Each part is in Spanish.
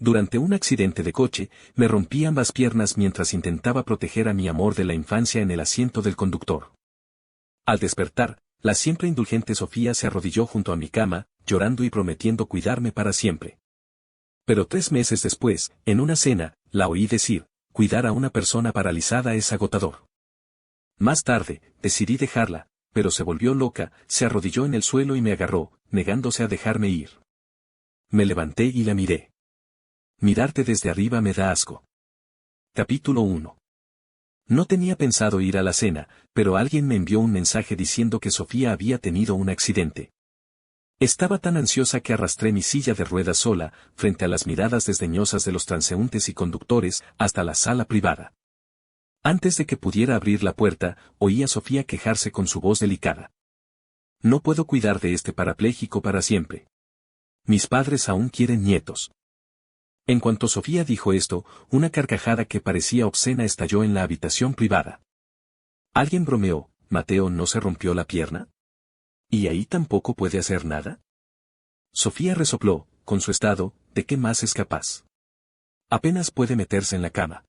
Durante un accidente de coche, me rompí ambas piernas mientras intentaba proteger a mi amor de la infancia en el asiento del conductor. Al despertar, la siempre indulgente Sofía se arrodilló junto a mi cama, llorando y prometiendo cuidarme para siempre. Pero 3 meses después, en una cena, la oí decir, cuidar a una persona paralizada es agotador. Más tarde, decidí dejarla, pero se volvió loca, se arrodilló en el suelo y me agarró, negándose a dejarme ir. Me levanté y la miré. Mirarte desde arriba me da asco. Capítulo 1. No tenía pensado ir a la cena, pero alguien me envió un mensaje diciendo que Sofía había tenido un accidente. Estaba tan ansiosa que arrastré mi silla de ruedas sola, frente a las miradas desdeñosas de los transeúntes y conductores, hasta la sala privada. Antes de que pudiera abrir la puerta, oí a Sofía quejarse con su voz delicada. No puedo cuidar de este parapléjico para siempre. Mis padres aún quieren nietos. En cuanto Sofía dijo esto, una carcajada que parecía obscena estalló en la habitación privada. Alguien bromeó, ¿Mateo no se rompió la pierna? ¿Y ahí tampoco puede hacer nada? Sofía resopló, con su estado, ¿de qué más es capaz? Apenas puede meterse en la cama.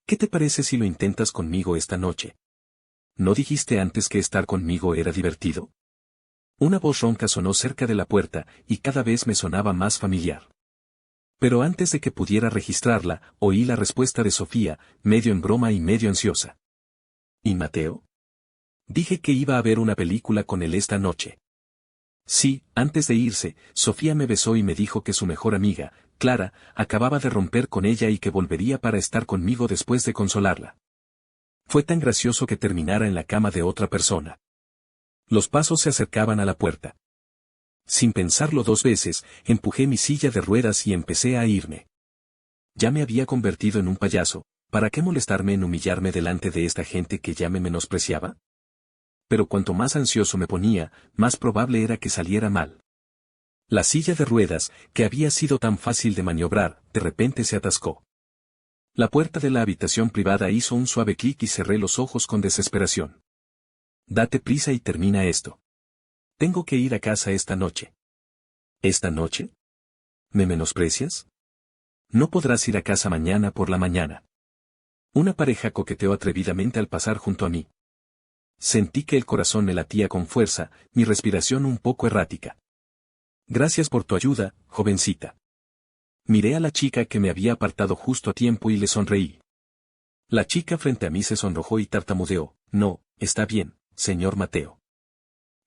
¿Qué te parece si lo intentas conmigo esta noche? ¿No dijiste antes que estar conmigo era divertido? Una voz ronca sonó cerca de la puerta, y cada vez me sonaba más familiar. Pero antes de que pudiera registrarla, oí la respuesta de Sofía, medio en broma y medio ansiosa. ¿Y Mateo? Dije que iba a ver una película con él esta noche. Sí, antes de irse, Sofía me besó y me dijo que su mejor amiga, Clara, acababa de romper con ella y que volvería para estar conmigo después de consolarla. Fue tan gracioso que terminara en la cama de otra persona. Los pasos se acercaban a la puerta. Sin pensarlo 2 veces, empujé mi silla de ruedas y empecé a irme. Ya me había convertido en un payaso, ¿para qué molestarme en humillarme delante de esta gente que ya me menospreciaba? Pero cuanto más ansioso me ponía, más probable era que saliera mal. La silla de ruedas, que había sido tan fácil de maniobrar, de repente se atascó. La puerta de la habitación privada hizo un suave clic y cerré los ojos con desesperación. Date prisa y termina esto. Tengo que ir a casa esta noche. ¿Esta noche? ¿Me menosprecias? No podrás ir a casa mañana por la mañana. Una pareja coqueteó atrevidamente al pasar junto a mí. Sentí que el corazón me latía con fuerza, mi respiración un poco errática. Gracias por tu ayuda, jovencita. Miré a la chica que me había apartado justo a tiempo y le sonreí. La chica frente a mí se sonrojó y tartamudeó, no, está bien, señor Mateo.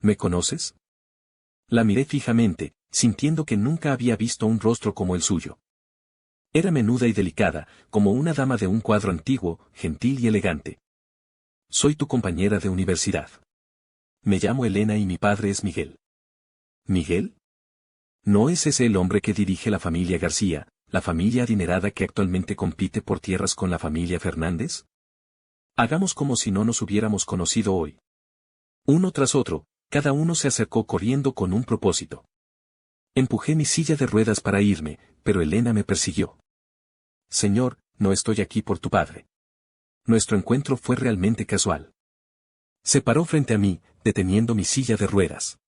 ¿Me conoces? La miré fijamente, sintiendo que nunca había visto un rostro como el suyo. Era menuda y delicada, como una dama de un cuadro antiguo, gentil y elegante. Soy tu compañera de universidad. Me llamo Elena y mi padre es Miguel. ¿Miguel? ¿No es ese el hombre que dirige la familia García, la familia adinerada que actualmente compite por tierras con la familia Fernández? Hagamos como si no nos hubiéramos conocido hoy. Uno tras otro, cada uno se acercó corriendo con un propósito. Empujé mi silla de ruedas para irme, pero Elena me persiguió. Señor, no estoy aquí por tu padre. Nuestro encuentro fue realmente casual. Se paró frente a mí, deteniendo mi silla de ruedas.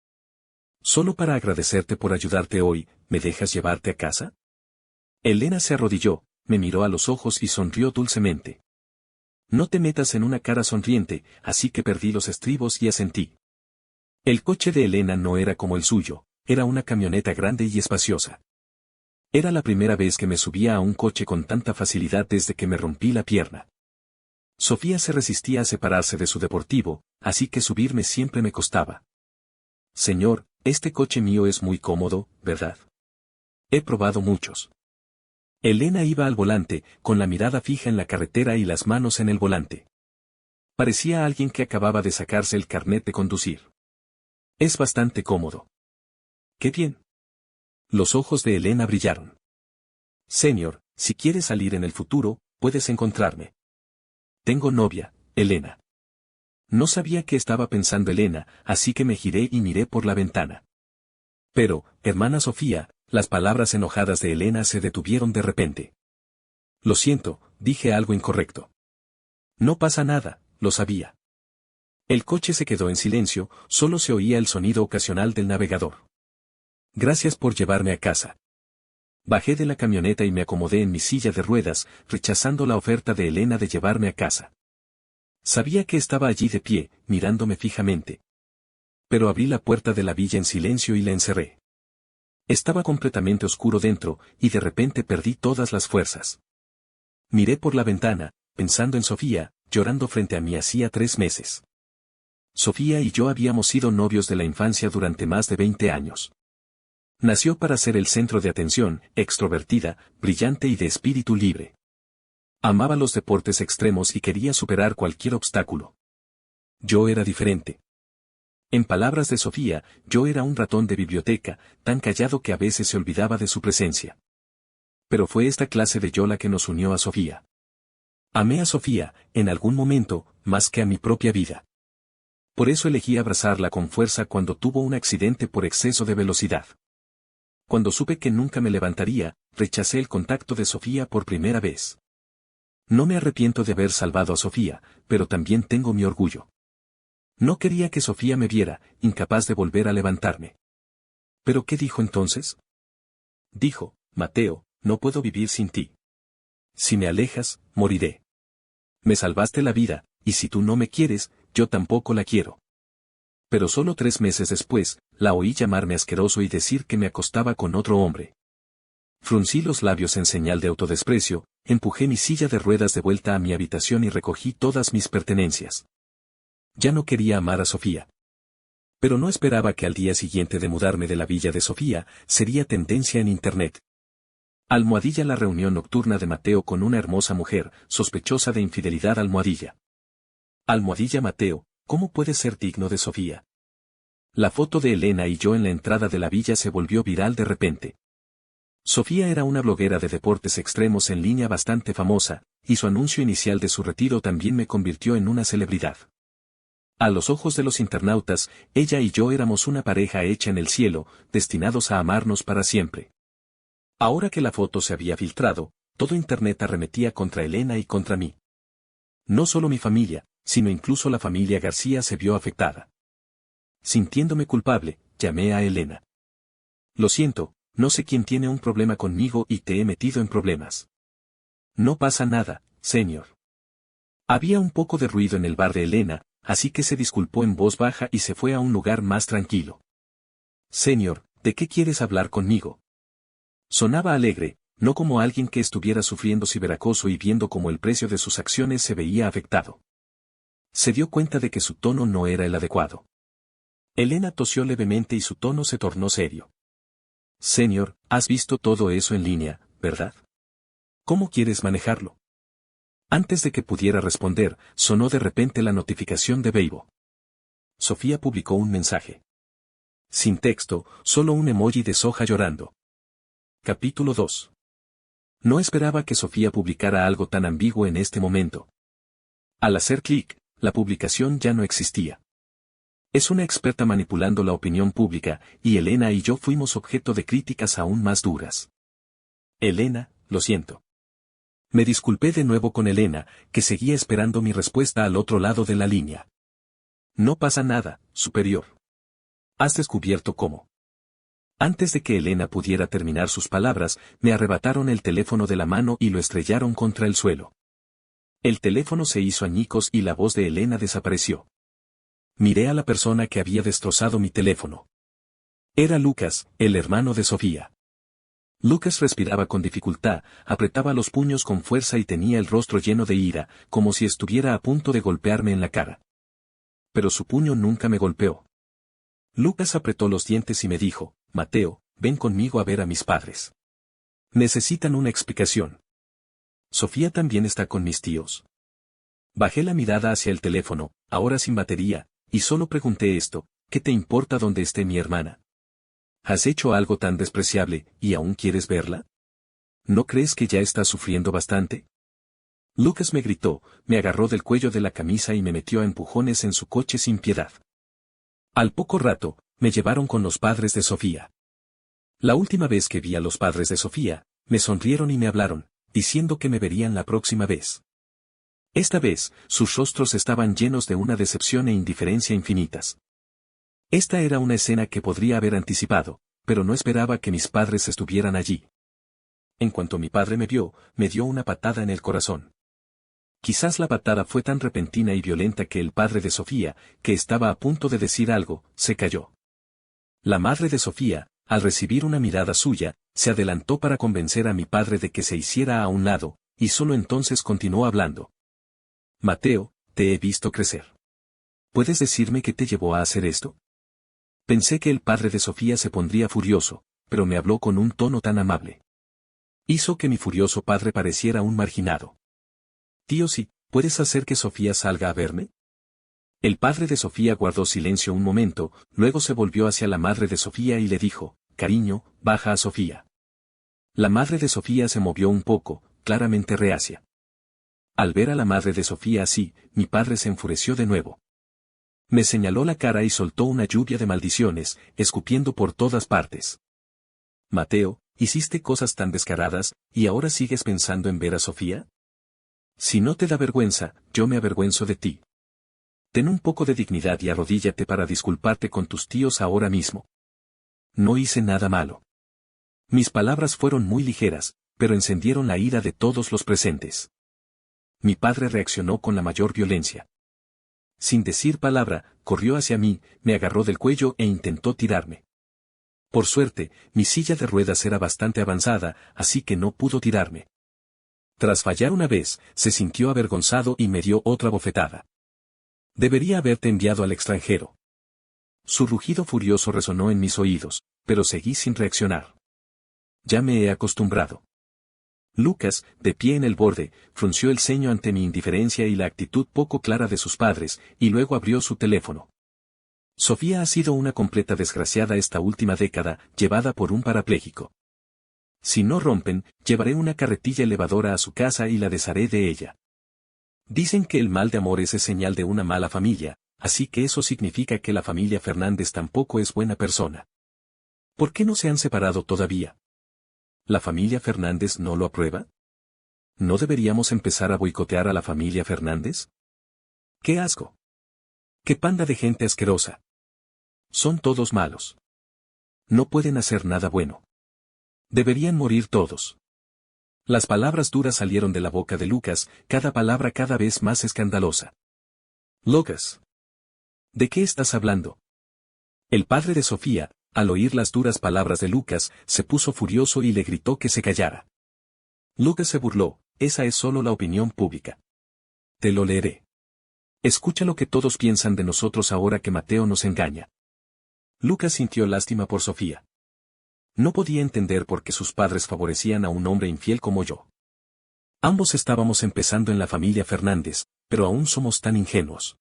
Solo para agradecerte por ayudarte hoy, ¿me dejas llevarte a casa? Elena se arrodilló, me miró a los ojos y sonrió dulcemente. No te metas en una cara sonriente, así que perdí los estribos y asentí. El coche de Elena no era como el suyo, era una camioneta grande y espaciosa. Era la primera vez que me subía a un coche con tanta facilidad desde que me rompí la pierna. Sofía se resistía a separarse de su deportivo, así que subirme siempre me costaba. Señor, este coche mío es muy cómodo, ¿verdad? He probado muchos. Elena iba al volante, con la mirada fija en la carretera y las manos en el volante. Parecía alguien que acababa de sacarse el carnet de conducir. Es bastante cómodo. ¡Qué bien! Los ojos de Elena brillaron. Señor, si quieres salir en el futuro, puedes encontrarme. Tengo novia, Elena. No sabía qué estaba pensando Elena, así que me giré y miré por la ventana. Pero, hermana Sofía, las palabras enojadas de Elena se detuvieron de repente. Lo siento, dije algo incorrecto. No pasa nada, lo sabía. El coche se quedó en silencio, solo se oía el sonido ocasional del navegador. Gracias por llevarme a casa. Bajé de la camioneta y me acomodé en mi silla de ruedas, rechazando la oferta de Elena de llevarme a casa. Sabía que estaba allí de pie, mirándome fijamente. Pero abrí la puerta de la villa en silencio y la encerré. Estaba completamente oscuro dentro, y de repente perdí todas las fuerzas. Miré por la ventana, pensando en Sofía, llorando frente a mí hacía 3 meses. Sofía y yo habíamos sido novios de la infancia durante más de 20 años. Nació para ser el centro de atención, extrovertida, brillante y de espíritu libre. Amaba los deportes extremos y quería superar cualquier obstáculo. Yo era diferente. En palabras de Sofía, yo era un ratón de biblioteca, tan callado que a veces se olvidaba de su presencia. Pero fue esta clase de yo la que nos unió a Sofía. Amé a Sofía, en algún momento, más que a mi propia vida. Por eso elegí abrazarla con fuerza cuando tuvo un accidente por exceso de velocidad. Cuando supe que nunca me levantaría, rechacé el contacto de Sofía por primera vez. No me arrepiento de haber salvado a Sofía, pero también tengo mi orgullo. No quería que Sofía me viera, incapaz de volver a levantarme. ¿Pero qué dijo entonces? Dijo, Mateo, no puedo vivir sin ti. Si me alejas, moriré. Me salvaste la vida, y si tú no me quieres, yo tampoco la quiero. Pero solo 3 meses después, la oí llamarme asqueroso y decir que me acostaba con otro hombre. Fruncí los labios en señal de autodesprecio, empujé mi silla de ruedas de vuelta a mi habitación y recogí todas mis pertenencias. Ya no quería amar a Sofía. Pero no esperaba que al día siguiente de mudarme de la villa de Sofía, sería tendencia en Internet. Almohadilla: la reunión nocturna de Mateo con una hermosa mujer, sospechosa de infidelidad. Almohadilla. Almohadilla: Mateo, ¿cómo puede ser digno de Sofía? La foto de Elena y yo en la entrada de la villa se volvió viral de repente. Sofía era una bloguera de deportes extremos en línea bastante famosa, y su anuncio inicial de su retiro también me convirtió en una celebridad. A los ojos de los internautas, ella y yo éramos una pareja hecha en el cielo, destinados a amarnos para siempre. Ahora que la foto se había filtrado, todo Internet arremetía contra Elena y contra mí. No solo mi familia, sino incluso la familia García se vio afectada. Sintiéndome culpable, llamé a Elena. Lo siento, no sé quién tiene un problema conmigo y te he metido en problemas. No pasa nada, señor. Había un poco de ruido en el bar de Elena, así que se disculpó en voz baja y se fue a un lugar más tranquilo. Señor, ¿de qué quieres hablar conmigo? Sonaba alegre, no como alguien que estuviera sufriendo ciberacoso y viendo cómo el precio de sus acciones se veía afectado. Se dio cuenta de que su tono no era el adecuado. Elena tosió levemente y su tono se tornó serio. Señor, has visto todo eso en línea, ¿verdad? ¿Cómo quieres manejarlo? Antes de que pudiera responder, sonó de repente la notificación de Weibo. Sofía publicó un mensaje. Sin texto, solo un emoji de soja llorando. Capítulo 2. No esperaba que Sofía publicara algo tan ambiguo en este momento. Al hacer clic, la publicación ya no existía. Es una experta manipulando la opinión pública, y Elena y yo fuimos objeto de críticas aún más duras. Elena, lo siento. Me disculpé de nuevo con Elena, que seguía esperando mi respuesta al otro lado de la línea. No pasa nada, superior. Has descubierto cómo. Antes de que Elena pudiera terminar sus palabras, me arrebataron el teléfono de la mano y lo estrellaron contra el suelo. El teléfono se hizo añicos y la voz de Elena desapareció. Miré a la persona que había destrozado mi teléfono. Era Lucas, el hermano de Sofía. Lucas respiraba con dificultad, apretaba los puños con fuerza y tenía el rostro lleno de ira, como si estuviera a punto de golpearme en la cara. Pero su puño nunca me golpeó. Lucas apretó los dientes y me dijo, Mateo, ven conmigo a ver a mis padres. Necesitan una explicación. Sofía también está con mis tíos. Bajé la mirada hacia el teléfono, ahora sin batería, y solo pregunté esto, ¿qué te importa dónde esté mi hermana? ¿Has hecho algo tan despreciable, y aún quieres verla? ¿No crees que ya estás sufriendo bastante? Lucas me gritó, me agarró del cuello de la camisa y me metió a empujones en su coche sin piedad. Al poco rato, me llevaron con los padres de Sofía. La última vez que vi a los padres de Sofía, me sonrieron y me hablaron, diciendo que me verían la próxima vez. Esta vez, sus rostros estaban llenos de una decepción e indiferencia infinitas. Esta era una escena que podría haber anticipado, pero no esperaba que mis padres estuvieran allí. En cuanto mi padre me vio, me dio una patada en el corazón. Quizás la patada fue tan repentina y violenta que el padre de Sofía, que estaba a punto de decir algo, se calló. La madre de Sofía, al recibir una mirada suya, se adelantó para convencer a mi padre de que se hiciera a un lado, y solo entonces continuó hablando. Mateo, te he visto crecer. ¿Puedes decirme qué te llevó a hacer esto? Pensé que el padre de Sofía se pondría furioso, pero me habló con un tono tan amable. Hizo que mi furioso padre pareciera un marginado. Tío, sí, ¿puedes hacer que Sofía salga a verme? El padre de Sofía guardó silencio un momento, luego se volvió hacia la madre de Sofía y le dijo, cariño, baja a Sofía. La madre de Sofía se movió un poco, claramente reacia. Al ver a la madre de Sofía así, mi padre se enfureció de nuevo. Me señaló la cara y soltó una lluvia de maldiciones, escupiendo por todas partes. Mateo, ¿hiciste cosas tan descaradas, y ahora sigues pensando en ver a Sofía? Si no te da vergüenza, yo me avergüenzo de ti. Ten un poco de dignidad y arrodíllate para disculparte con tus tíos ahora mismo. No hice nada malo. Mis palabras fueron muy ligeras, pero encendieron la ira de todos los presentes. Mi padre reaccionó con la mayor violencia. Sin decir palabra, corrió hacia mí, me agarró del cuello e intentó tirarme. Por suerte, mi silla de ruedas era bastante avanzada, así que no pudo tirarme. Tras fallar una vez, se sintió avergonzado y me dio otra bofetada. Debería haberte enviado al extranjero. Su rugido furioso resonó en mis oídos, pero seguí sin reaccionar. Ya me he acostumbrado. Lucas, de pie en el borde, frunció el ceño ante mi indiferencia y la actitud poco clara de sus padres, y luego abrió su teléfono. Sofía ha sido una completa desgraciada esta última década, llevada por un parapléjico. Si no rompen, llevaré una carretilla elevadora a su casa y la desharé de ella. Dicen que el mal de amores es señal de una mala familia, así que eso significa que la familia Fernández tampoco es buena persona. ¿Por qué no se han separado todavía? ¿La familia Fernández no lo aprueba? ¿No deberíamos empezar a boicotear a la familia Fernández? ¡Qué asco! ¡Qué panda de gente asquerosa! Son todos malos. No pueden hacer nada bueno. Deberían morir todos. Las palabras duras salieron de la boca de Lucas, cada palabra cada vez más escandalosa. Lucas. ¿De qué estás hablando? El padre de Sofía, al oír las duras palabras de Lucas, se puso furioso y le gritó que se callara. Lucas se burló, esa es solo la opinión pública. Te lo leeré. Escucha lo que todos piensan de nosotros ahora que Mateo nos engaña. Lucas sintió lástima por Sofía. No podía entender por qué sus padres favorecían a un hombre infiel como yo. Ambos estábamos empezando en la familia Fernández, pero aún somos tan ingenuos.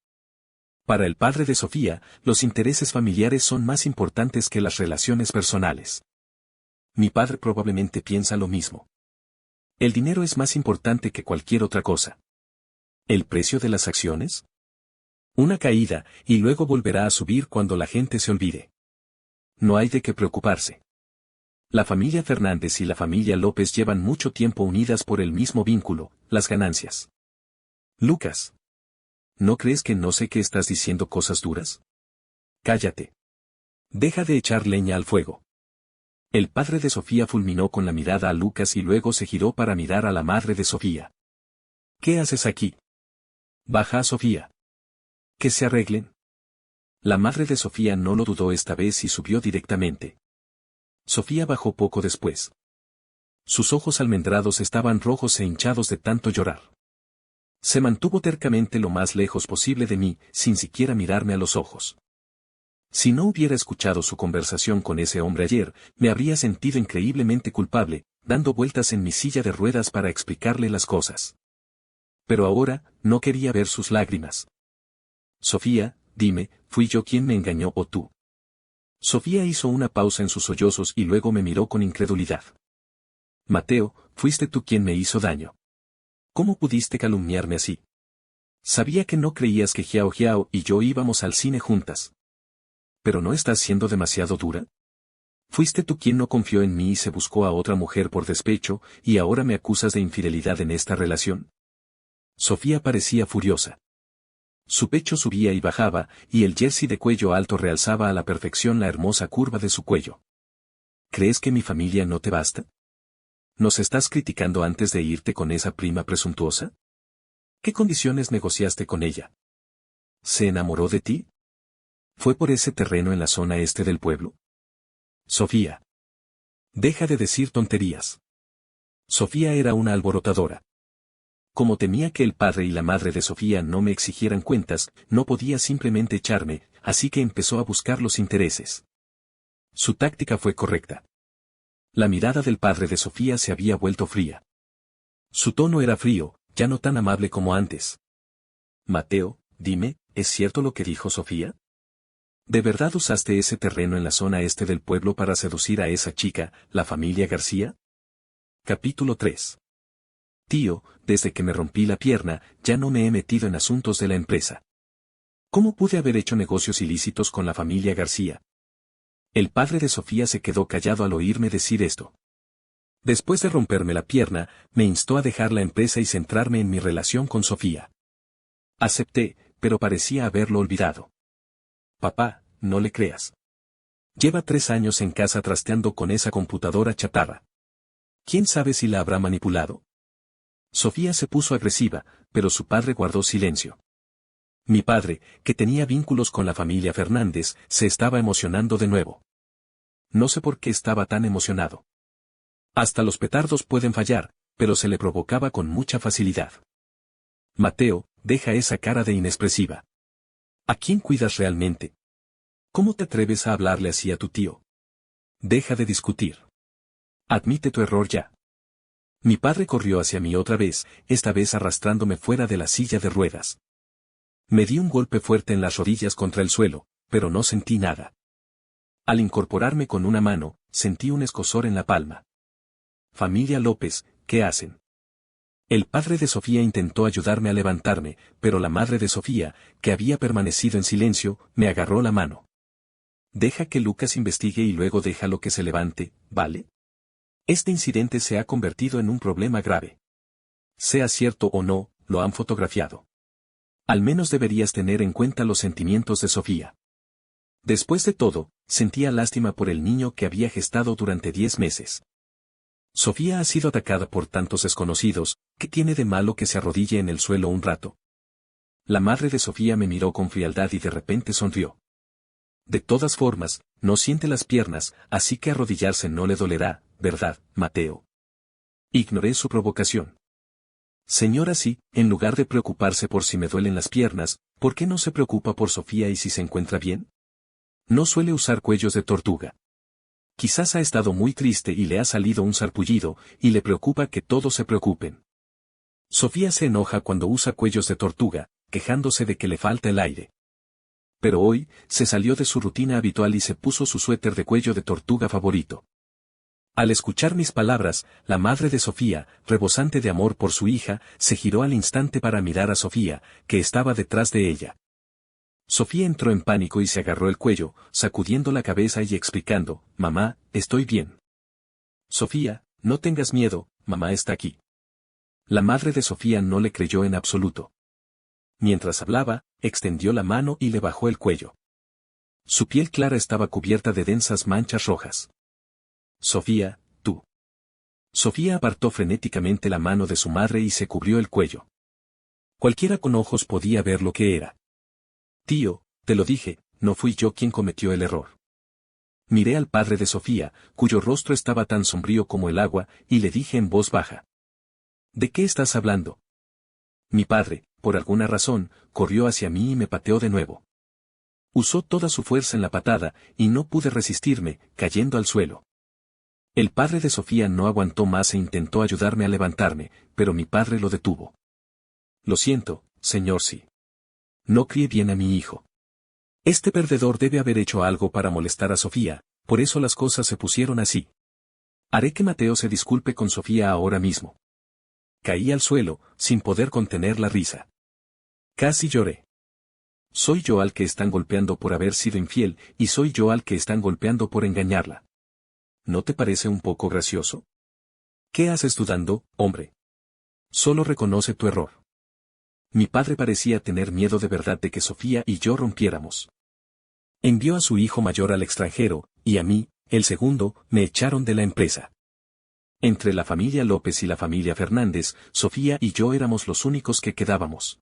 Para el padre de Sofía, los intereses familiares son más importantes que las relaciones personales. Mi padre probablemente piensa lo mismo. El dinero es más importante que cualquier otra cosa. ¿El precio de las acciones? Una caída, y luego volverá a subir cuando la gente se olvide. No hay de qué preocuparse. La familia Fernández y la familia López llevan mucho tiempo unidas por el mismo vínculo, las ganancias. Lucas. ¿No crees que no sé que estás diciendo cosas duras? Cállate. Deja de echar leña al fuego. El padre de Sofía fulminó con la mirada a Lucas y luego se giró para mirar a la madre de Sofía. ¿Qué haces aquí? Baja a Sofía. Que se arreglen. La madre de Sofía no lo dudó esta vez y subió directamente. Sofía bajó poco después. Sus ojos almendrados estaban rojos e hinchados de tanto llorar. Se mantuvo tercamente lo más lejos posible de mí, sin siquiera mirarme a los ojos. Si no hubiera escuchado su conversación con ese hombre ayer, me habría sentido increíblemente culpable, dando vueltas en mi silla de ruedas para explicarle las cosas. Pero ahora, no quería ver sus lágrimas. Sofía, dime, ¿fui yo quien me engañó o tú? Sofía hizo una pausa en sus sollozos y luego me miró con incredulidad. Mateo, fuiste tú quien me hizo daño. ¿Cómo pudiste calumniarme así? Sabía que no creías que Jiao Jiao y yo íbamos al cine juntas. ¿Pero no estás siendo demasiado dura? Fuiste tú quien no confió en mí y se buscó a otra mujer por despecho, y ahora me acusas de infidelidad en esta relación. Sofía parecía furiosa. Su pecho subía y bajaba, y el jersey de cuello alto realzaba a la perfección la hermosa curva de su cuello. ¿Crees que mi familia no te basta? ¿Nos estás criticando antes de irte con esa prima presuntuosa? ¿Qué condiciones negociaste con ella? ¿Se enamoró de ti? ¿Fue por ese terreno en la zona este del pueblo? Sofía. Deja de decir tonterías. Sofía era una alborotadora. Como temía que el padre y la madre de Sofía no me exigieran cuentas, no podía simplemente echarme, así que empezó a buscar los intereses. Su táctica fue correcta. La mirada del padre de Sofía se había vuelto fría. Su tono era frío, ya no tan amable como antes. Mateo, dime, ¿es cierto lo que dijo Sofía? ¿De verdad usaste ese terreno en la zona este del pueblo para seducir a esa chica, la familia García? Capítulo 3. Tío, desde que me rompí la pierna, ya no me he metido en asuntos de la empresa. ¿Cómo pude haber hecho negocios ilícitos con la familia García? El padre de Sofía se quedó callado al oírme decir esto. Después de romperme la pierna, me instó a dejar la empresa y centrarme en mi relación con Sofía. Acepté, pero parecía haberlo olvidado. Papá, no le creas. Lleva 3 años en casa trasteando con esa computadora chatarra. ¿Quién sabe si la habrá manipulado? Sofía se puso agresiva, pero su padre guardó silencio. Mi padre, que tenía vínculos con la familia Fernández, se estaba emocionando de nuevo. No sé por qué estaba tan emocionado. Hasta los petardos pueden fallar, pero se le provocaba con mucha facilidad. Mateo, deja esa cara de inexpresiva. ¿A quién cuidas realmente? ¿Cómo te atreves a hablarle así a tu tío? Deja de discutir. Admite tu error ya. Mi padre corrió hacia mí otra vez, esta vez arrastrándome fuera de la silla de ruedas. Me di un golpe fuerte en las rodillas contra el suelo, pero no sentí nada. Al incorporarme con una mano, sentí un escozor en la palma. Familia López, ¿qué hacen? El padre de Sofía intentó ayudarme a levantarme, pero la madre de Sofía, que había permanecido en silencio, me agarró la mano. Deja que Lucas investigue y luego déjalo que se levante, ¿vale? Este incidente se ha convertido en un problema grave. Sea cierto o no, lo han fotografiado. Al menos deberías tener en cuenta los sentimientos de Sofía. Después de todo, sentía lástima por el niño que había gestado durante 10 meses. Sofía ha sido atacada por tantos desconocidos, ¿qué tiene de malo que se arrodille en el suelo un rato? La madre de Sofía me miró con frialdad y de repente sonrió. De todas formas, no siente las piernas, así que arrodillarse no le dolerá, ¿verdad, Mateo? Ignoré su provocación. Señora, sí, en lugar de preocuparse por si me duelen las piernas, ¿por qué no se preocupa por Sofía y si se encuentra bien? No suele usar cuellos de tortuga. Quizás ha estado muy triste y le ha salido un sarpullido, y le preocupa que todos se preocupen. Sofía se enoja cuando usa cuellos de tortuga, quejándose de que le falta el aire. Pero hoy, se salió de su rutina habitual y se puso su suéter de cuello de tortuga favorito. Al escuchar mis palabras, la madre de Sofía, rebosante de amor por su hija, se giró al instante para mirar a Sofía, que estaba detrás de ella. Sofía entró en pánico y se agarró el cuello, sacudiendo la cabeza y explicando, «Mamá, estoy bien». «Sofía, no tengas miedo, mamá está aquí». La madre de Sofía no le creyó en absoluto. Mientras hablaba, extendió la mano y le bajó el cuello. Su piel clara estaba cubierta de densas manchas rojas. «Sofía, tú». Sofía apartó frenéticamente la mano de su madre y se cubrió el cuello. Cualquiera con ojos podía ver lo que era. «Tío, te lo dije, no fui yo quien cometió el error». Miré al padre de Sofía, cuyo rostro estaba tan sombrío como el agua, y le dije en voz baja. «¿De qué estás hablando?» Mi padre, por alguna razón, corrió hacia mí y me pateó de nuevo. Usó toda su fuerza en la patada, y no pude resistirme, cayendo al suelo. El padre de Sofía no aguantó más e intentó ayudarme a levantarme, pero mi padre lo detuvo. «Lo siento, señor, sí. No crié bien a mi hijo. Este perdedor debe haber hecho algo para molestar a Sofía, por eso las cosas se pusieron así. Haré que Mateo se disculpe con Sofía ahora mismo». Caí al suelo, sin poder contener la risa. Casi lloré. Soy yo al que están golpeando por haber sido infiel, y soy yo al que están golpeando por engañarla. ¿No te parece un poco gracioso? ¿Qué haces dudando, hombre? Solo reconoce tu error. Mi padre parecía tener miedo de verdad de que Sofía y yo rompiéramos. Envió a su hijo mayor al extranjero, y a mí, el segundo, me echaron de la empresa. Entre la familia López y la familia Fernández, Sofía y yo éramos los únicos que quedábamos.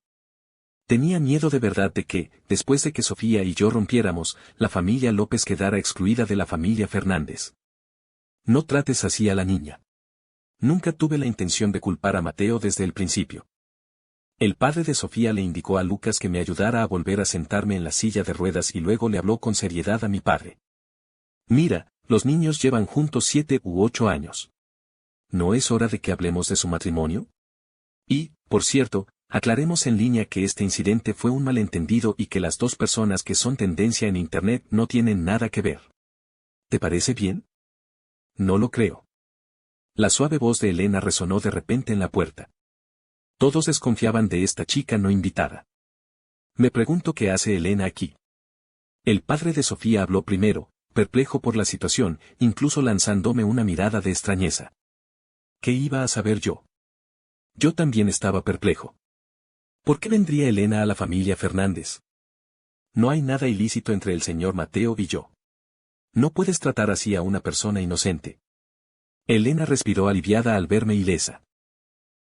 Tenía miedo de verdad de que, después de que Sofía y yo rompiéramos, la familia López quedara excluida de la familia Fernández. No trates así a la niña. Nunca tuve la intención de culpar a Mateo desde el principio. El padre de Sofía le indicó a Lucas que me ayudara a volver a sentarme en la silla de ruedas y luego le habló con seriedad a mi padre. Mira, los niños llevan juntos 7 u 8 años. ¿No es hora de que hablemos de su matrimonio? Y, por cierto, aclaremos en línea que este incidente fue un malentendido y que las dos personas que son tendencia en Internet no tienen nada que ver. ¿Te parece bien? No lo creo. La suave voz de Elena resonó de repente en la puerta. Todos desconfiaban de esta chica no invitada. Me pregunto qué hace Elena aquí. El padre de Sofía habló primero, perplejo por la situación, incluso lanzándome una mirada de extrañeza. ¿Qué iba a saber yo? Yo también estaba perplejo. ¿Por qué vendría Elena a la familia Fernández? No hay nada ilícito entre el señor Mateo y yo. No puedes tratar así a una persona inocente. Elena respiró aliviada al verme ilesa.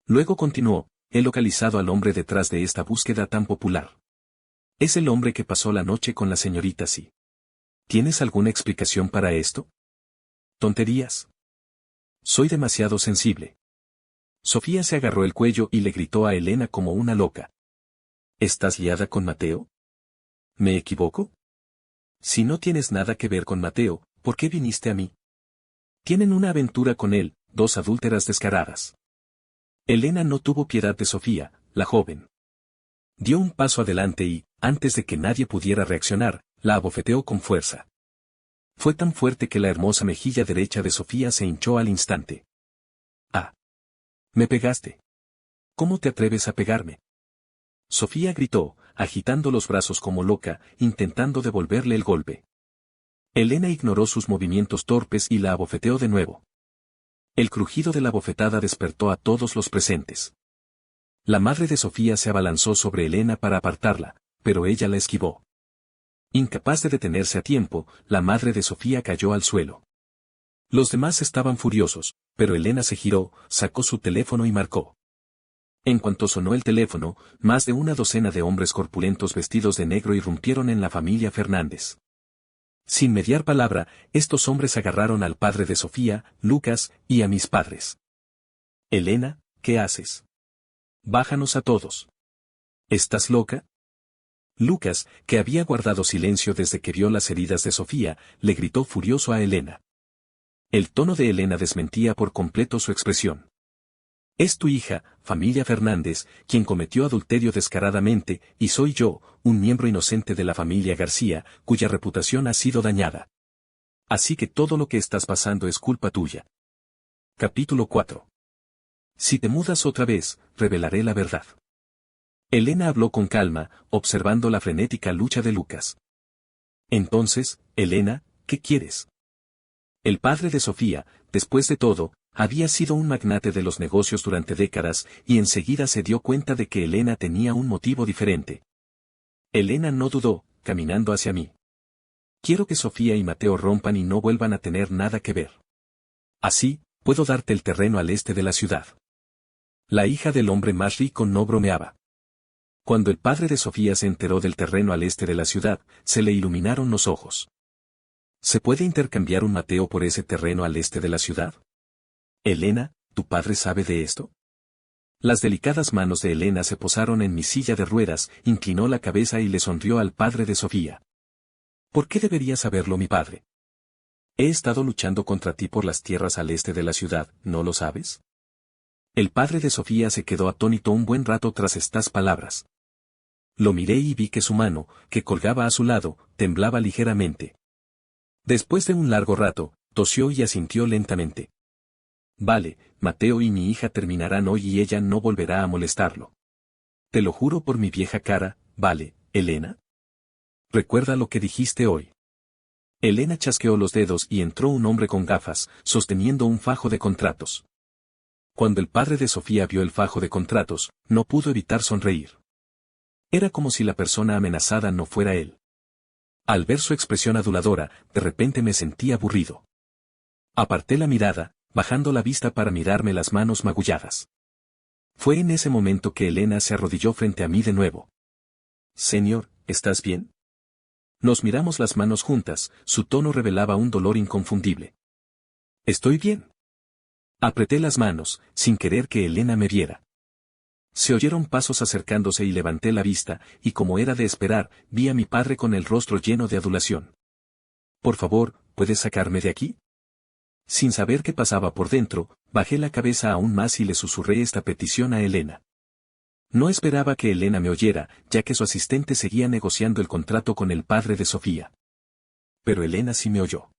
Luego continuó, he localizado al hombre detrás de esta búsqueda tan popular. Es el hombre que pasó la noche con la señorita Sí. ¿Tienes alguna explicación para esto? Tonterías. Soy demasiado sensible. Sofía se agarró el cuello y le gritó a Elena como una loca. ¿Estás liada con Mateo? ¿Me equivoco? Si no tienes nada que ver con Mateo, ¿por qué viniste a mí? Tienen una aventura con él, dos adúlteras descaradas. Elena no tuvo piedad de Sofía, la joven. Dio un paso adelante y, antes de que nadie pudiera reaccionar, la abofeteó con fuerza. Fue tan fuerte que la hermosa mejilla derecha de Sofía se hinchó al instante. ¡Ah! Me pegaste. ¿Cómo te atreves a pegarme? Sofía gritó, agitando los brazos como loca, intentando devolverle el golpe. Elena ignoró sus movimientos torpes y la abofeteó de nuevo. El crujido de la bofetada despertó a todos los presentes. La madre de Sofía se abalanzó sobre Elena para apartarla, pero ella la esquivó. Incapaz de detenerse a tiempo, la madre de Sofía cayó al suelo. Los demás estaban furiosos, pero Elena se giró, sacó su teléfono y marcó. En cuanto sonó el teléfono, más de una docena de hombres corpulentos vestidos de negro irrumpieron en la familia Fernández. Sin mediar palabra, estos hombres agarraron al padre de Sofía, Lucas, y a mis padres. Elena, ¿qué haces? Bájanos a todos. ¿Estás loca? Lucas, que había guardado silencio desde que vio las heridas de Sofía, le gritó furioso a Elena. El tono de Elena desmentía por completo su expresión. Es tu hija, familia Fernández, quien cometió adulterio descaradamente, y soy yo, un miembro inocente de la familia García, cuya reputación ha sido dañada. Así que todo lo que estás pasando es culpa tuya. Capítulo 4. Si te mudas otra vez, revelaré la verdad. Elena habló con calma, observando la frenética lucha de Lucas. Entonces, Elena, ¿qué quieres? El padre de Sofía, después de todo, había sido un magnate de los negocios durante décadas y enseguida se dio cuenta de que Elena tenía un motivo diferente. Elena no dudó, caminando hacia mí. Quiero que Sofía y Mateo rompan y no vuelvan a tener nada que ver. Así, puedo darte el terreno al este de la ciudad. La hija del hombre más rico no bromeaba. Cuando el padre de Sofía se enteró del terreno al este de la ciudad, se le iluminaron los ojos. ¿Se puede intercambiar un Mateo por ese terreno al este de la ciudad? Elena, ¿tu padre sabe de esto? Las delicadas manos de Elena se posaron en mi silla de ruedas, inclinó la cabeza y le sonrió al padre de Sofía. ¿Por qué debería saberlo mi padre? He estado luchando contra ti por las tierras al este de la ciudad, ¿no lo sabes? El padre de Sofía se quedó atónito un buen rato tras estas palabras. Lo miré y vi que su mano, que colgaba a su lado, temblaba ligeramente. Después de un largo rato, tosió y asintió lentamente. Vale, Mateo y mi hija terminarán hoy y ella no volverá a molestarlo. Te lo juro por mi vieja cara, ¿vale, Elena? Recuerda lo que dijiste hoy. Elena chasqueó los dedos y entró un hombre con gafas, sosteniendo un fajo de contratos. Cuando el padre de Sofía vio el fajo de contratos, no pudo evitar sonreír. Era como si la persona amenazada no fuera él. Al ver su expresión aduladora, de repente me sentí aburrido. Aparté la mirada, bajando la vista para mirarme las manos magulladas. Fue en ese momento que Elena se arrodilló frente a mí de nuevo. Señor, ¿estás bien? Nos miramos las manos juntas, su tono revelaba un dolor inconfundible. Estoy bien. Apreté las manos, sin querer que Elena me viera. Se oyeron pasos acercándose y levanté la vista, y como era de esperar, vi a mi padre con el rostro lleno de adulación. Por favor, ¿puedes sacarme de aquí? Sin saber qué pasaba por dentro, bajé la cabeza aún más y le susurré esta petición a Elena. No esperaba que Elena me oyera, ya que su asistente seguía negociando el contrato con el padre de Sofía. Pero Elena sí me oyó.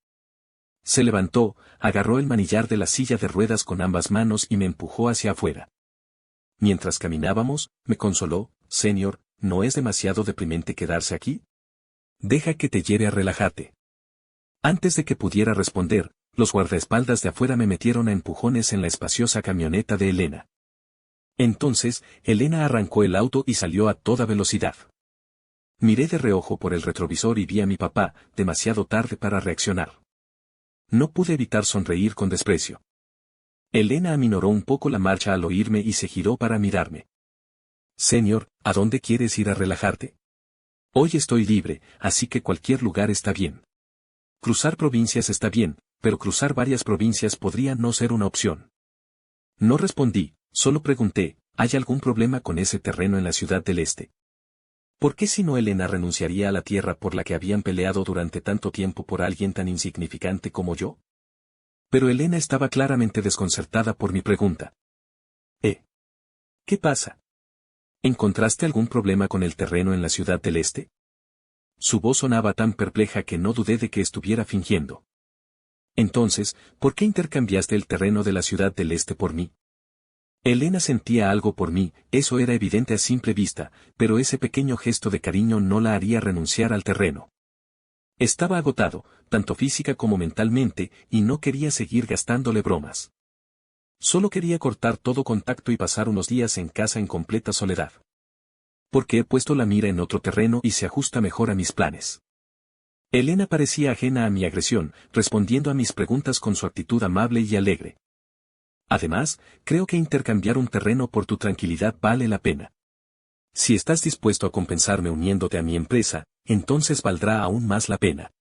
Se levantó, agarró el manillar de la silla de ruedas con ambas manos y me empujó hacia afuera. Mientras caminábamos, me consoló, Señor, ¿no es demasiado deprimente quedarse aquí? Deja que te lleve a relajarte. Antes de que pudiera responder, los guardaespaldas de afuera me metieron a empujones en la espaciosa camioneta de Elena. Entonces, Elena arrancó el auto y salió a toda velocidad. Miré de reojo por el retrovisor y vi a mi papá, demasiado tarde para reaccionar. No pude evitar sonreír con desprecio. Elena aminoró un poco la marcha al oírme y se giró para mirarme. Señor, ¿a dónde quieres ir a relajarte? Hoy estoy libre, así que cualquier lugar está bien. Cruzar provincias está bien, pero cruzar varias provincias podría no ser una opción. No respondí, solo pregunté, ¿hay algún problema con ese terreno en la Ciudad del Este? ¿Por qué si no Elena renunciaría a la tierra por la que habían peleado durante tanto tiempo por alguien tan insignificante como yo? Pero Elena estaba claramente desconcertada por mi pregunta. ¿Qué pasa? ¿Encontraste algún problema con el terreno en la Ciudad del Este? Su voz sonaba tan perpleja que no dudé de que estuviera fingiendo. Entonces, ¿por qué intercambiaste el terreno de la Ciudad del Este por mí? Elena sentía algo por mí, eso era evidente a simple vista, pero ese pequeño gesto de cariño no la haría renunciar al terreno. Estaba agotado, tanto física como mentalmente, y no quería seguir gastándole bromas. Solo quería cortar todo contacto y pasar unos días en casa en completa soledad. Porque he puesto la mira en otro terreno y se ajusta mejor a mis planes. Elena parecía ajena a mi agresión, respondiendo a mis preguntas con su actitud amable y alegre. Además, creo que intercambiar un terreno por tu tranquilidad vale la pena. Si estás dispuesto a compensarme uniéndote a mi empresa, entonces valdrá aún más la pena.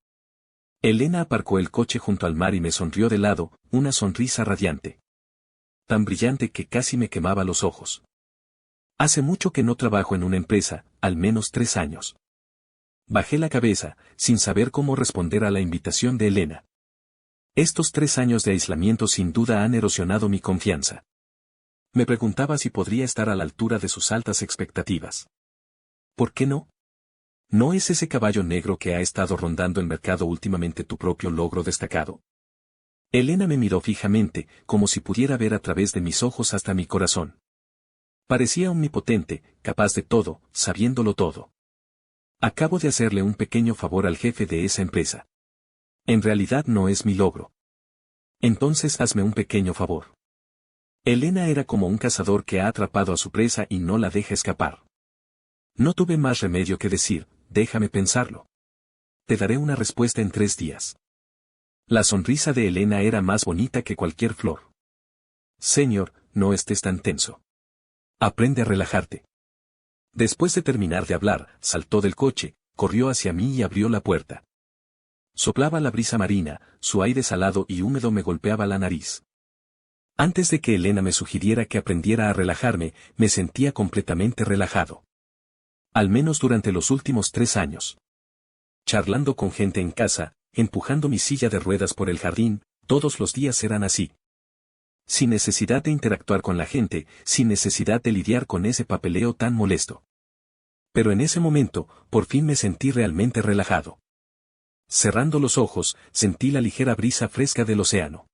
Elena aparcó el coche junto al mar y me sonrió de lado, una sonrisa radiante. Tan brillante que casi me quemaba los ojos. Hace mucho que no trabajo en una empresa, al menos 3 años. Bajé la cabeza, sin saber cómo responder a la invitación de Elena. Estos 3 años de aislamiento sin duda han erosionado mi confianza. Me preguntaba si podría estar a la altura de sus altas expectativas. ¿Por qué no? ¿No es ese caballo negro que ha estado rondando el mercado últimamente tu propio logro destacado? Elena me miró fijamente, como si pudiera ver a través de mis ojos hasta mi corazón. Parecía omnipotente, capaz de todo, sabiéndolo todo. Acabo de hacerle un pequeño favor al jefe de esa empresa. En realidad no es mi logro. Entonces hazme un pequeño favor. Elena era como un cazador que ha atrapado a su presa y no la deja escapar. No tuve más remedio que decir, déjame pensarlo. Te daré una respuesta en 3 días. La sonrisa de Elena era más bonita que cualquier flor. Señor, no estés tan tenso. Aprende a relajarte. Después de terminar de hablar, saltó del coche, corrió hacia mí y abrió la puerta. Soplaba la brisa marina, su aire salado y húmedo me golpeaba la nariz. Antes de que Elena me sugiriera que aprendiera a relajarme, me sentía completamente relajado. Al menos durante los últimos 3 años. Charlando con gente en casa, empujando mi silla de ruedas por el jardín, todos los días eran así. Sin necesidad de interactuar con la gente, sin necesidad de lidiar con ese papeleo tan molesto. Pero en ese momento, por fin me sentí realmente relajado. Cerrando los ojos, sentí la ligera brisa fresca del océano.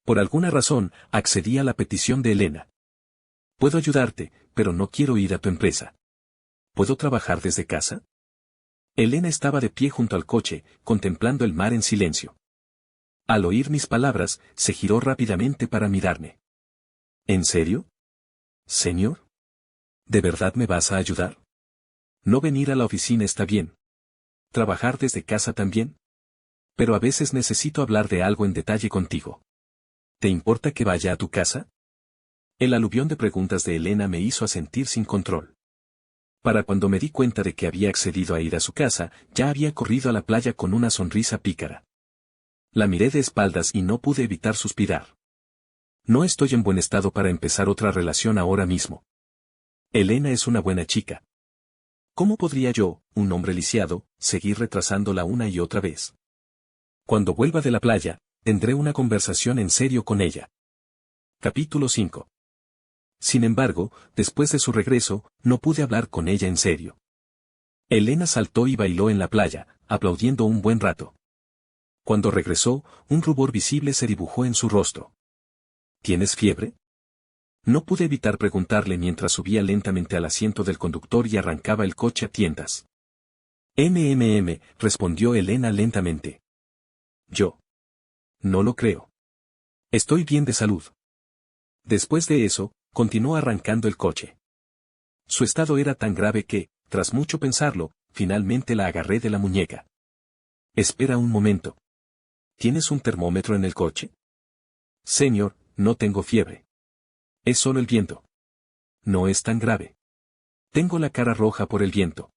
Por alguna razón, accedí a la petición de Elena. Puedo ayudarte, pero no quiero ir a tu empresa. ¿Puedo trabajar desde casa? Elena estaba de pie junto al coche, contemplando el mar en silencio. Al oír mis palabras, se giró rápidamente para mirarme. ¿En serio? Señor, ¿de verdad me vas a ayudar? No venir a la oficina está bien. ¿Trabajar desde casa también? Pero a veces necesito hablar de algo en detalle contigo. ¿Te importa que vaya a tu casa? El aluvión de preguntas de Elena me hizo sentir sin control. Para cuando me di cuenta de que había accedido a ir a su casa, ya había corrido a la playa con una sonrisa pícara. La miré de espaldas y no pude evitar suspirar. No estoy en buen estado para empezar otra relación ahora mismo. Elena es una buena chica. ¿Cómo podría yo, un hombre lisiado, seguir retrasándola una y otra vez? Cuando vuelva de la playa, tendré una conversación en serio con ella. Capítulo 5. Sin embargo, después de su regreso, no pude hablar con ella en serio. Elena saltó y bailó en la playa, aplaudiendo un buen rato. Cuando regresó, un rubor visible se dibujó en su rostro. ¿Tienes fiebre? No pude evitar preguntarle mientras subía lentamente al asiento del conductor y arrancaba el coche a tiendas. Respondió Elena lentamente. Yo. No lo creo. Estoy bien de salud. Después de eso, continuó arrancando el coche. Su estado era tan grave que, tras mucho pensarlo, finalmente la agarré de la muñeca. Espera un momento. ¿Tienes un termómetro en el coche? Señor, no tengo fiebre. Es solo el viento. No es tan grave. Tengo la cara roja por el viento.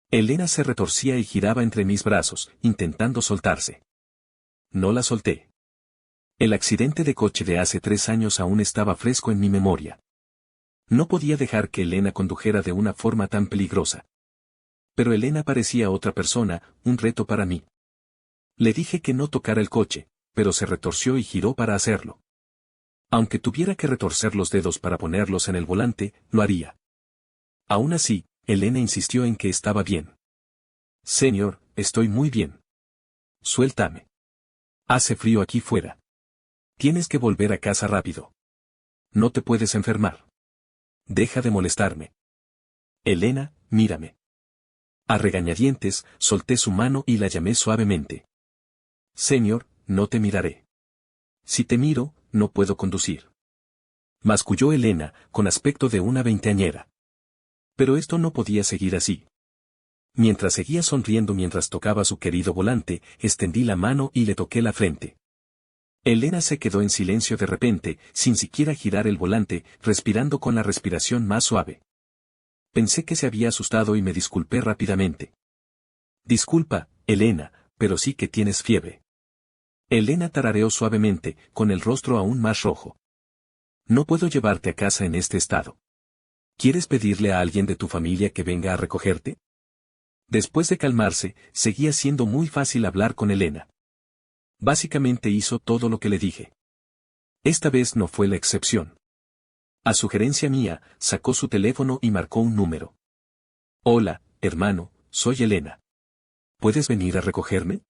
Elena se retorcía y giraba entre mis brazos, intentando soltarse. No la solté. El accidente de coche de hace 3 años aún estaba fresco en mi memoria. No podía dejar que Elena condujera de una forma tan peligrosa. Pero Elena parecía otra persona, un reto para mí. Le dije que no tocara el coche, pero se retorció y giró para hacerlo. Aunque tuviera que retorcer los dedos para ponerlos en el volante, lo haría. Aún así, Elena insistió en que estaba bien. Señor, estoy muy bien. Suéltame. Hace frío aquí fuera. Tienes que volver a casa rápido. No te puedes enfermar. Deja de molestarme. Elena, mírame. A regañadientes, solté su mano y la llamé suavemente. Señor, no te miraré. Si te miro, no puedo conducir. Masculló Elena, con aspecto de una veinteañera. Pero esto no podía seguir así. Mientras seguía sonriendo mientras tocaba su querido volante, extendí la mano y le toqué la frente. Elena se quedó en silencio de repente, sin siquiera girar el volante, respirando con la respiración más suave. Pensé que se había asustado y me disculpé rápidamente. Disculpa, Elena, pero sí que tienes fiebre. Elena tarareó suavemente, con el rostro aún más rojo. No puedo llevarte a casa en este estado. ¿Quieres pedirle a alguien de tu familia que venga a recogerte? Después de calmarse, seguía siendo muy fácil hablar con Elena. Básicamente hizo todo lo que le dije. Esta vez no fue la excepción. A sugerencia mía, sacó su teléfono y marcó un número. Hola, hermano, soy Elena. ¿Puedes venir a recogerme?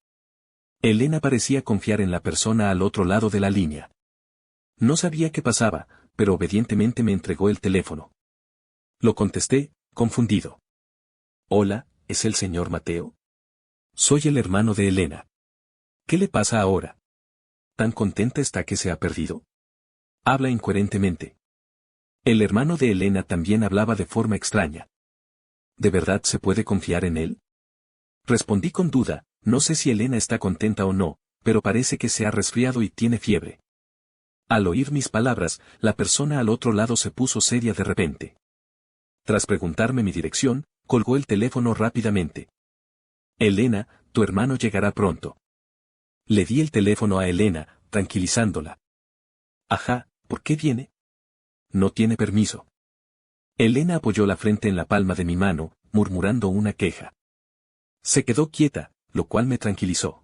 Elena parecía confiar en la persona al otro lado de la línea. No sabía qué pasaba, pero obedientemente me entregó el teléfono. Lo contesté, confundido. Hola, ¿es el señor Mateo? Soy el hermano de Elena. ¿Qué le pasa ahora? ¿Tan contenta está que se ha perdido? Habla incoherentemente. El hermano de Elena también hablaba de forma extraña. ¿De verdad se puede confiar en él? Respondí con duda, no sé si Elena está contenta o no, pero parece que se ha resfriado y tiene fiebre. Al oír mis palabras, la persona al otro lado se puso seria de repente. Tras preguntarme mi dirección, colgó el teléfono rápidamente. Elena, tu hermano llegará pronto. Le di el teléfono a Elena, tranquilizándola. Ajá, ¿por qué viene? No tiene permiso. Elena apoyó la frente en la palma de mi mano, murmurando una queja. Se quedó quieta, lo cual me tranquilizó.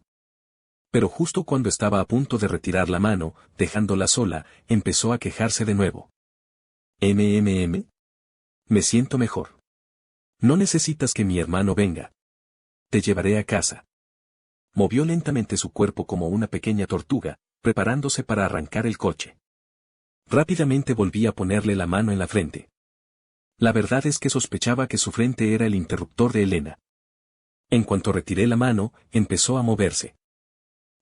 Pero justo cuando estaba a punto de retirar la mano, dejándola sola, empezó a quejarse de nuevo. Me siento mejor. No necesitas que mi hermano venga. Te llevaré a casa. Movió lentamente su cuerpo como una pequeña tortuga, preparándose para arrancar el coche. Rápidamente volví a ponerle la mano en la frente. La verdad es que sospechaba que su frente era el interruptor de Elena. En cuanto retiré la mano, empezó a moverse.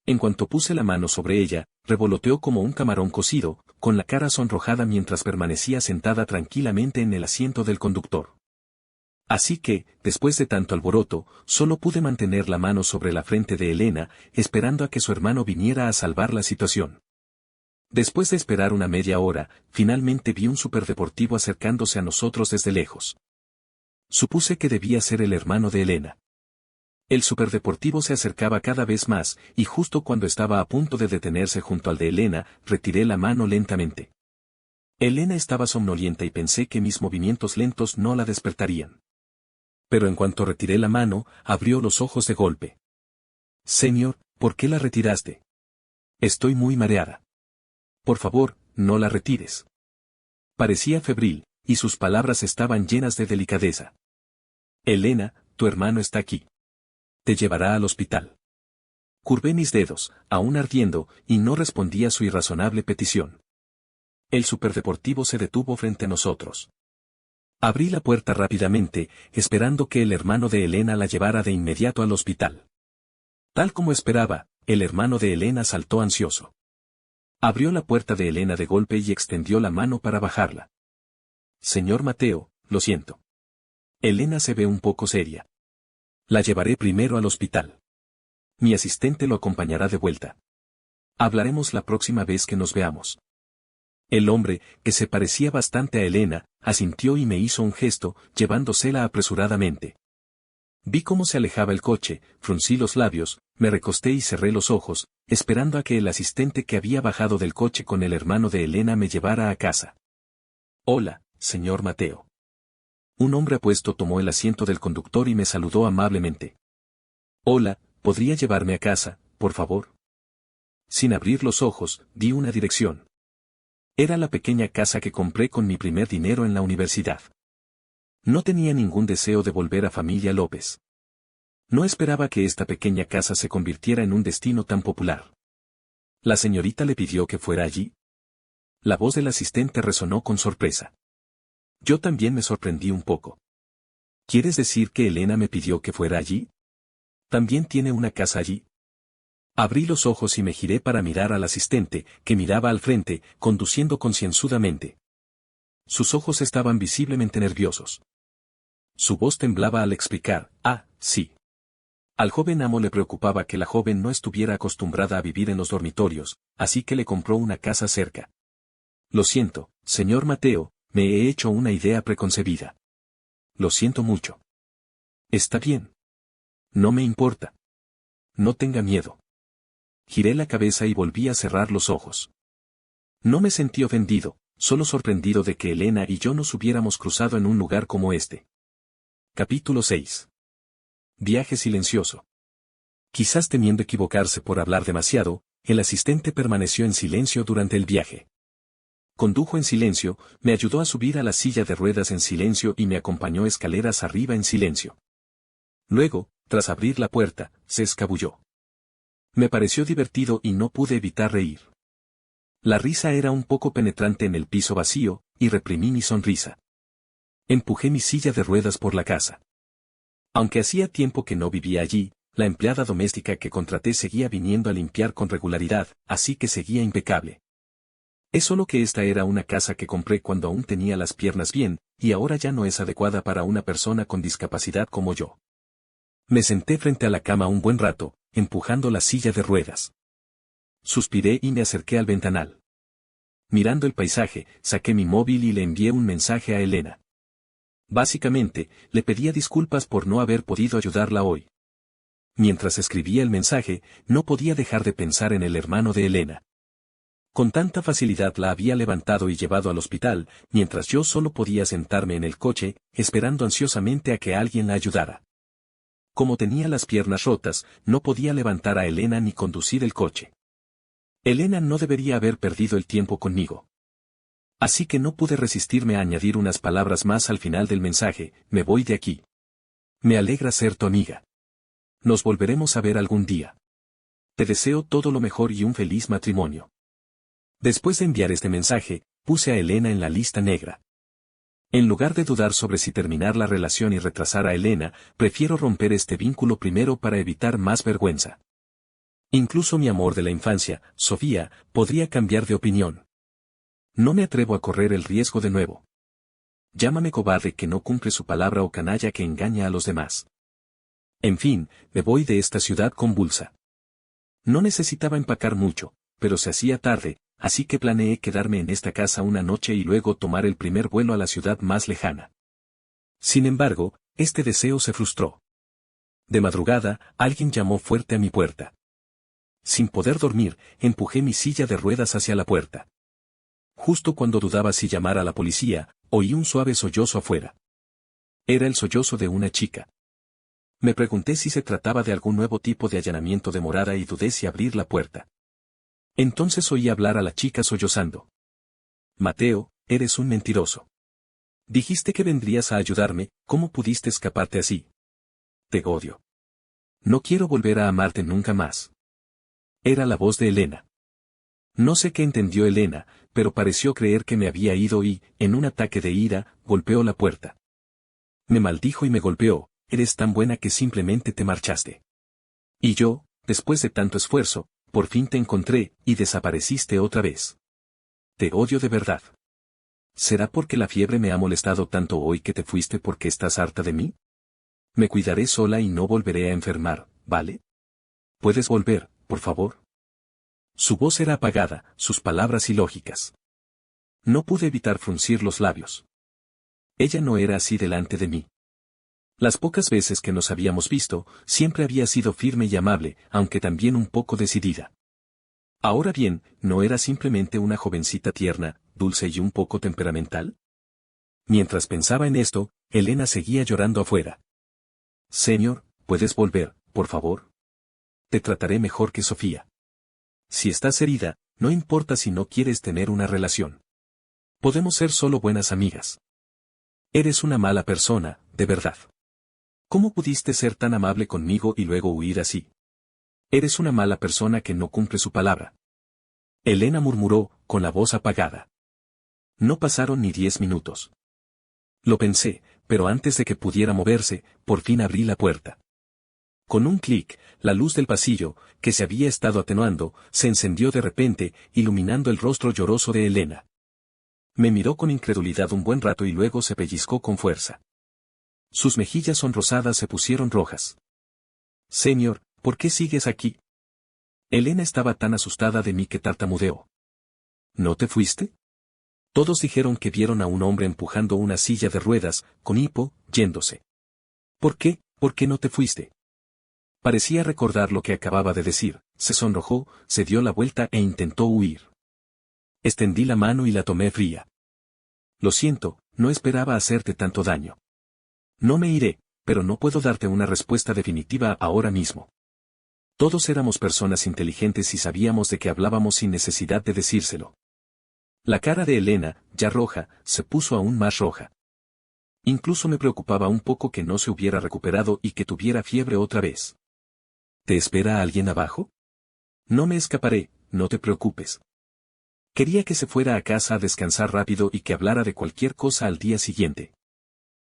En cuanto puse la mano sobre ella, revoloteó como un camarón cocido, con la cara sonrojada mientras permanecía sentada tranquilamente en el asiento del conductor. Así que, después de tanto alboroto, solo pude mantener la mano sobre la frente de Elena, esperando a que su hermano viniera a salvar la situación. Después de esperar una media hora, finalmente vi un superdeportivo acercándose a nosotros desde lejos. Supuse que debía ser el hermano de Elena. El superdeportivo se acercaba cada vez más, y justo cuando estaba a punto de detenerse junto al de Elena, retiré la mano lentamente. Elena estaba somnolienta y pensé que mis movimientos lentos no la despertarían. Pero en cuanto retiré la mano, abrió los ojos de golpe. Señor, ¿por qué la retiraste? Estoy muy mareada. Por favor, no la retires. Parecía febril, y sus palabras estaban llenas de delicadeza. Elena, tu hermano está aquí. Te llevará al hospital. Curvé mis dedos, aún ardiendo, y no respondí a su irrazonable petición. El superdeportivo se detuvo frente a nosotros. Abrí la puerta rápidamente, esperando que el hermano de Elena la llevara de inmediato al hospital. Tal como esperaba, el hermano de Elena saltó ansioso. Abrió la puerta de Elena de golpe y extendió la mano para bajarla. Señor Mateo, lo siento. Elena se ve un poco seria. La llevaré primero al hospital. Mi asistente lo acompañará de vuelta. Hablaremos la próxima vez que nos veamos. El hombre, que se parecía bastante a Elena, asintió y me hizo un gesto, llevándosela apresuradamente. Vi cómo se alejaba el coche, fruncí los labios, me recosté y cerré los ojos, esperando a que el asistente que había bajado del coche con el hermano de Elena me llevara a casa. Hola, señor Mateo. Un hombre apuesto tomó el asiento del conductor y me saludó amablemente. Hola, ¿podría llevarme a casa, por favor? Sin abrir los ojos, di una dirección. Era la pequeña casa que compré con mi primer dinero en la universidad. No tenía ningún deseo de volver a familia López. No esperaba que esta pequeña casa se convirtiera en un destino tan popular. ¿La señorita le pidió que fuera allí? La voz del asistente resonó con sorpresa. Yo también me sorprendí un poco. ¿Quieres decir que Elena me pidió que fuera allí? ¿También tiene una casa allí? Abrí los ojos y me giré para mirar al asistente, que miraba al frente, conduciendo concienzudamente. Sus ojos estaban visiblemente nerviosos. Su voz temblaba al explicar, sí. Al joven amo le preocupaba que la joven no estuviera acostumbrada a vivir en los dormitorios, así que le compró una casa cerca. Lo siento, señor Mateo, me he hecho una idea preconcebida. Lo siento mucho. Está bien. No me importa. No tenga miedo. Giré la cabeza y volví a cerrar los ojos. No me sentí ofendido, solo sorprendido de que Elena y yo nos hubiéramos cruzado en un lugar como este. Capítulo 6. Viaje silencioso. Quizás temiendo equivocarse por hablar demasiado, el asistente permaneció en silencio durante el viaje. Condujo en silencio, me ayudó a subir a la silla de ruedas en silencio y me acompañó escaleras arriba en silencio. Luego, tras abrir la puerta, se escabulló. Me pareció divertido y no pude evitar reír. La risa era un poco penetrante en el piso vacío, y reprimí mi sonrisa. Empujé mi silla de ruedas por la casa. Aunque hacía tiempo que no vivía allí, la empleada doméstica que contraté seguía viniendo a limpiar con regularidad, así que seguía impecable. Es solo que esta era una casa que compré cuando aún tenía las piernas bien, y ahora ya no es adecuada para una persona con discapacidad como yo. Me senté frente a la cama un buen rato, empujando la silla de ruedas. Suspiré y me acerqué al ventanal. Mirando el paisaje, saqué mi móvil y le envié un mensaje a Elena. Básicamente, le pedía disculpas por no haber podido ayudarla hoy. Mientras escribía el mensaje, no podía dejar de pensar en el hermano de Elena. Con tanta facilidad la había levantado y llevado al hospital, mientras yo solo podía sentarme en el coche, esperando ansiosamente a que alguien la ayudara. Como tenía las piernas rotas, no podía levantar a Elena ni conducir el coche. Elena no debería haber perdido el tiempo conmigo. Así que no pude resistirme a añadir unas palabras más al final del mensaje: me voy de aquí. Me alegra ser tu amiga. Nos volveremos a ver algún día. Te deseo todo lo mejor y un feliz matrimonio. Después de enviar este mensaje, puse a Elena en la lista negra. En lugar de dudar sobre si terminar la relación y retrasar a Elena, prefiero romper este vínculo primero para evitar más vergüenza. Incluso mi amor de la infancia, Sofía, podría cambiar de opinión. No me atrevo a correr el riesgo de nuevo. Llámame cobarde que no cumple su palabra o canalla que engaña a los demás. En fin, me voy de esta ciudad convulsa. No necesitaba empacar mucho, pero se hacía tarde, así que planeé quedarme en esta casa una noche y luego tomar el primer vuelo a la ciudad más lejana. Sin embargo, este deseo se frustró. De madrugada, alguien llamó fuerte a mi puerta. Sin poder dormir, empujé mi silla de ruedas hacia la puerta. Justo cuando dudaba si llamar a la policía, oí un suave sollozo afuera. Era el sollozo de una chica. Me pregunté si se trataba de algún nuevo tipo de allanamiento de morada y dudé si abrir la puerta. Entonces oí hablar a la chica sollozando. Mateo, eres un mentiroso. Dijiste que vendrías a ayudarme, ¿cómo pudiste escaparte así? Te odio. No quiero volver a amarte nunca más. Era la voz de Elena. No sé qué entendió Elena, pero pareció creer que me había ido y, en un ataque de ira, golpeó la puerta. Me maldijo y me golpeó, eres tan buena que simplemente te marchaste. Y yo, después de tanto esfuerzo, por fin te encontré, y desapareciste otra vez. Te odio de verdad. ¿Será porque la fiebre me ha molestado tanto hoy que te fuiste porque estás harta de mí? Me cuidaré sola y no volveré a enfermar, ¿vale? ¿Puedes volver, por favor? Su voz era apagada, sus palabras ilógicas. No pude evitar fruncir los labios. Ella no era así delante de mí. Las pocas veces que nos habíamos visto, siempre había sido firme y amable, aunque también un poco decidida. Ahora bien, ¿no era simplemente una jovencita tierna, dulce y un poco temperamental? Mientras pensaba en esto, Elena seguía llorando afuera. Señor, ¿puedes volver, por favor? Te trataré mejor que Sofía. Si estás herida, no importa si no quieres tener una relación. Podemos ser solo buenas amigas. Eres una mala persona, de verdad. ¿Cómo pudiste ser tan amable conmigo y luego huir así? Eres una mala persona que no cumple su palabra. Elena murmuró, con la voz apagada. No pasaron ni 10 minutos. Lo pensé, pero antes de que pudiera moverse, por fin abrí la puerta. Con un clic, la luz del pasillo, que se había estado atenuando, se encendió de repente, iluminando el rostro lloroso de Elena. Me miró con incredulidad un buen rato y luego se pellizcó con fuerza. Sus mejillas sonrosadas se pusieron rojas. Señor, ¿por qué sigues aquí? Elena estaba tan asustada de mí que tartamudeó. ¿No te fuiste? Todos dijeron que vieron a un hombre empujando una silla de ruedas, con hipo, yéndose. ¿Por qué? ¿Por qué no te fuiste? Parecía recordar lo que acababa de decir, se sonrojó, se dio la vuelta e intentó huir. Extendí la mano y la tomé fría. Lo siento, no esperaba hacerte tanto daño. No me iré, pero no puedo darte una respuesta definitiva ahora mismo. Todos éramos personas inteligentes y sabíamos de qué hablábamos sin necesidad de decírselo. La cara de Elena, ya roja, se puso aún más roja. Incluso me preocupaba un poco que no se hubiera recuperado y que tuviera fiebre otra vez. ¿Te espera alguien abajo? No me escaparé, no te preocupes. Quería que se fuera a casa a descansar rápido y que hablara de cualquier cosa al día siguiente.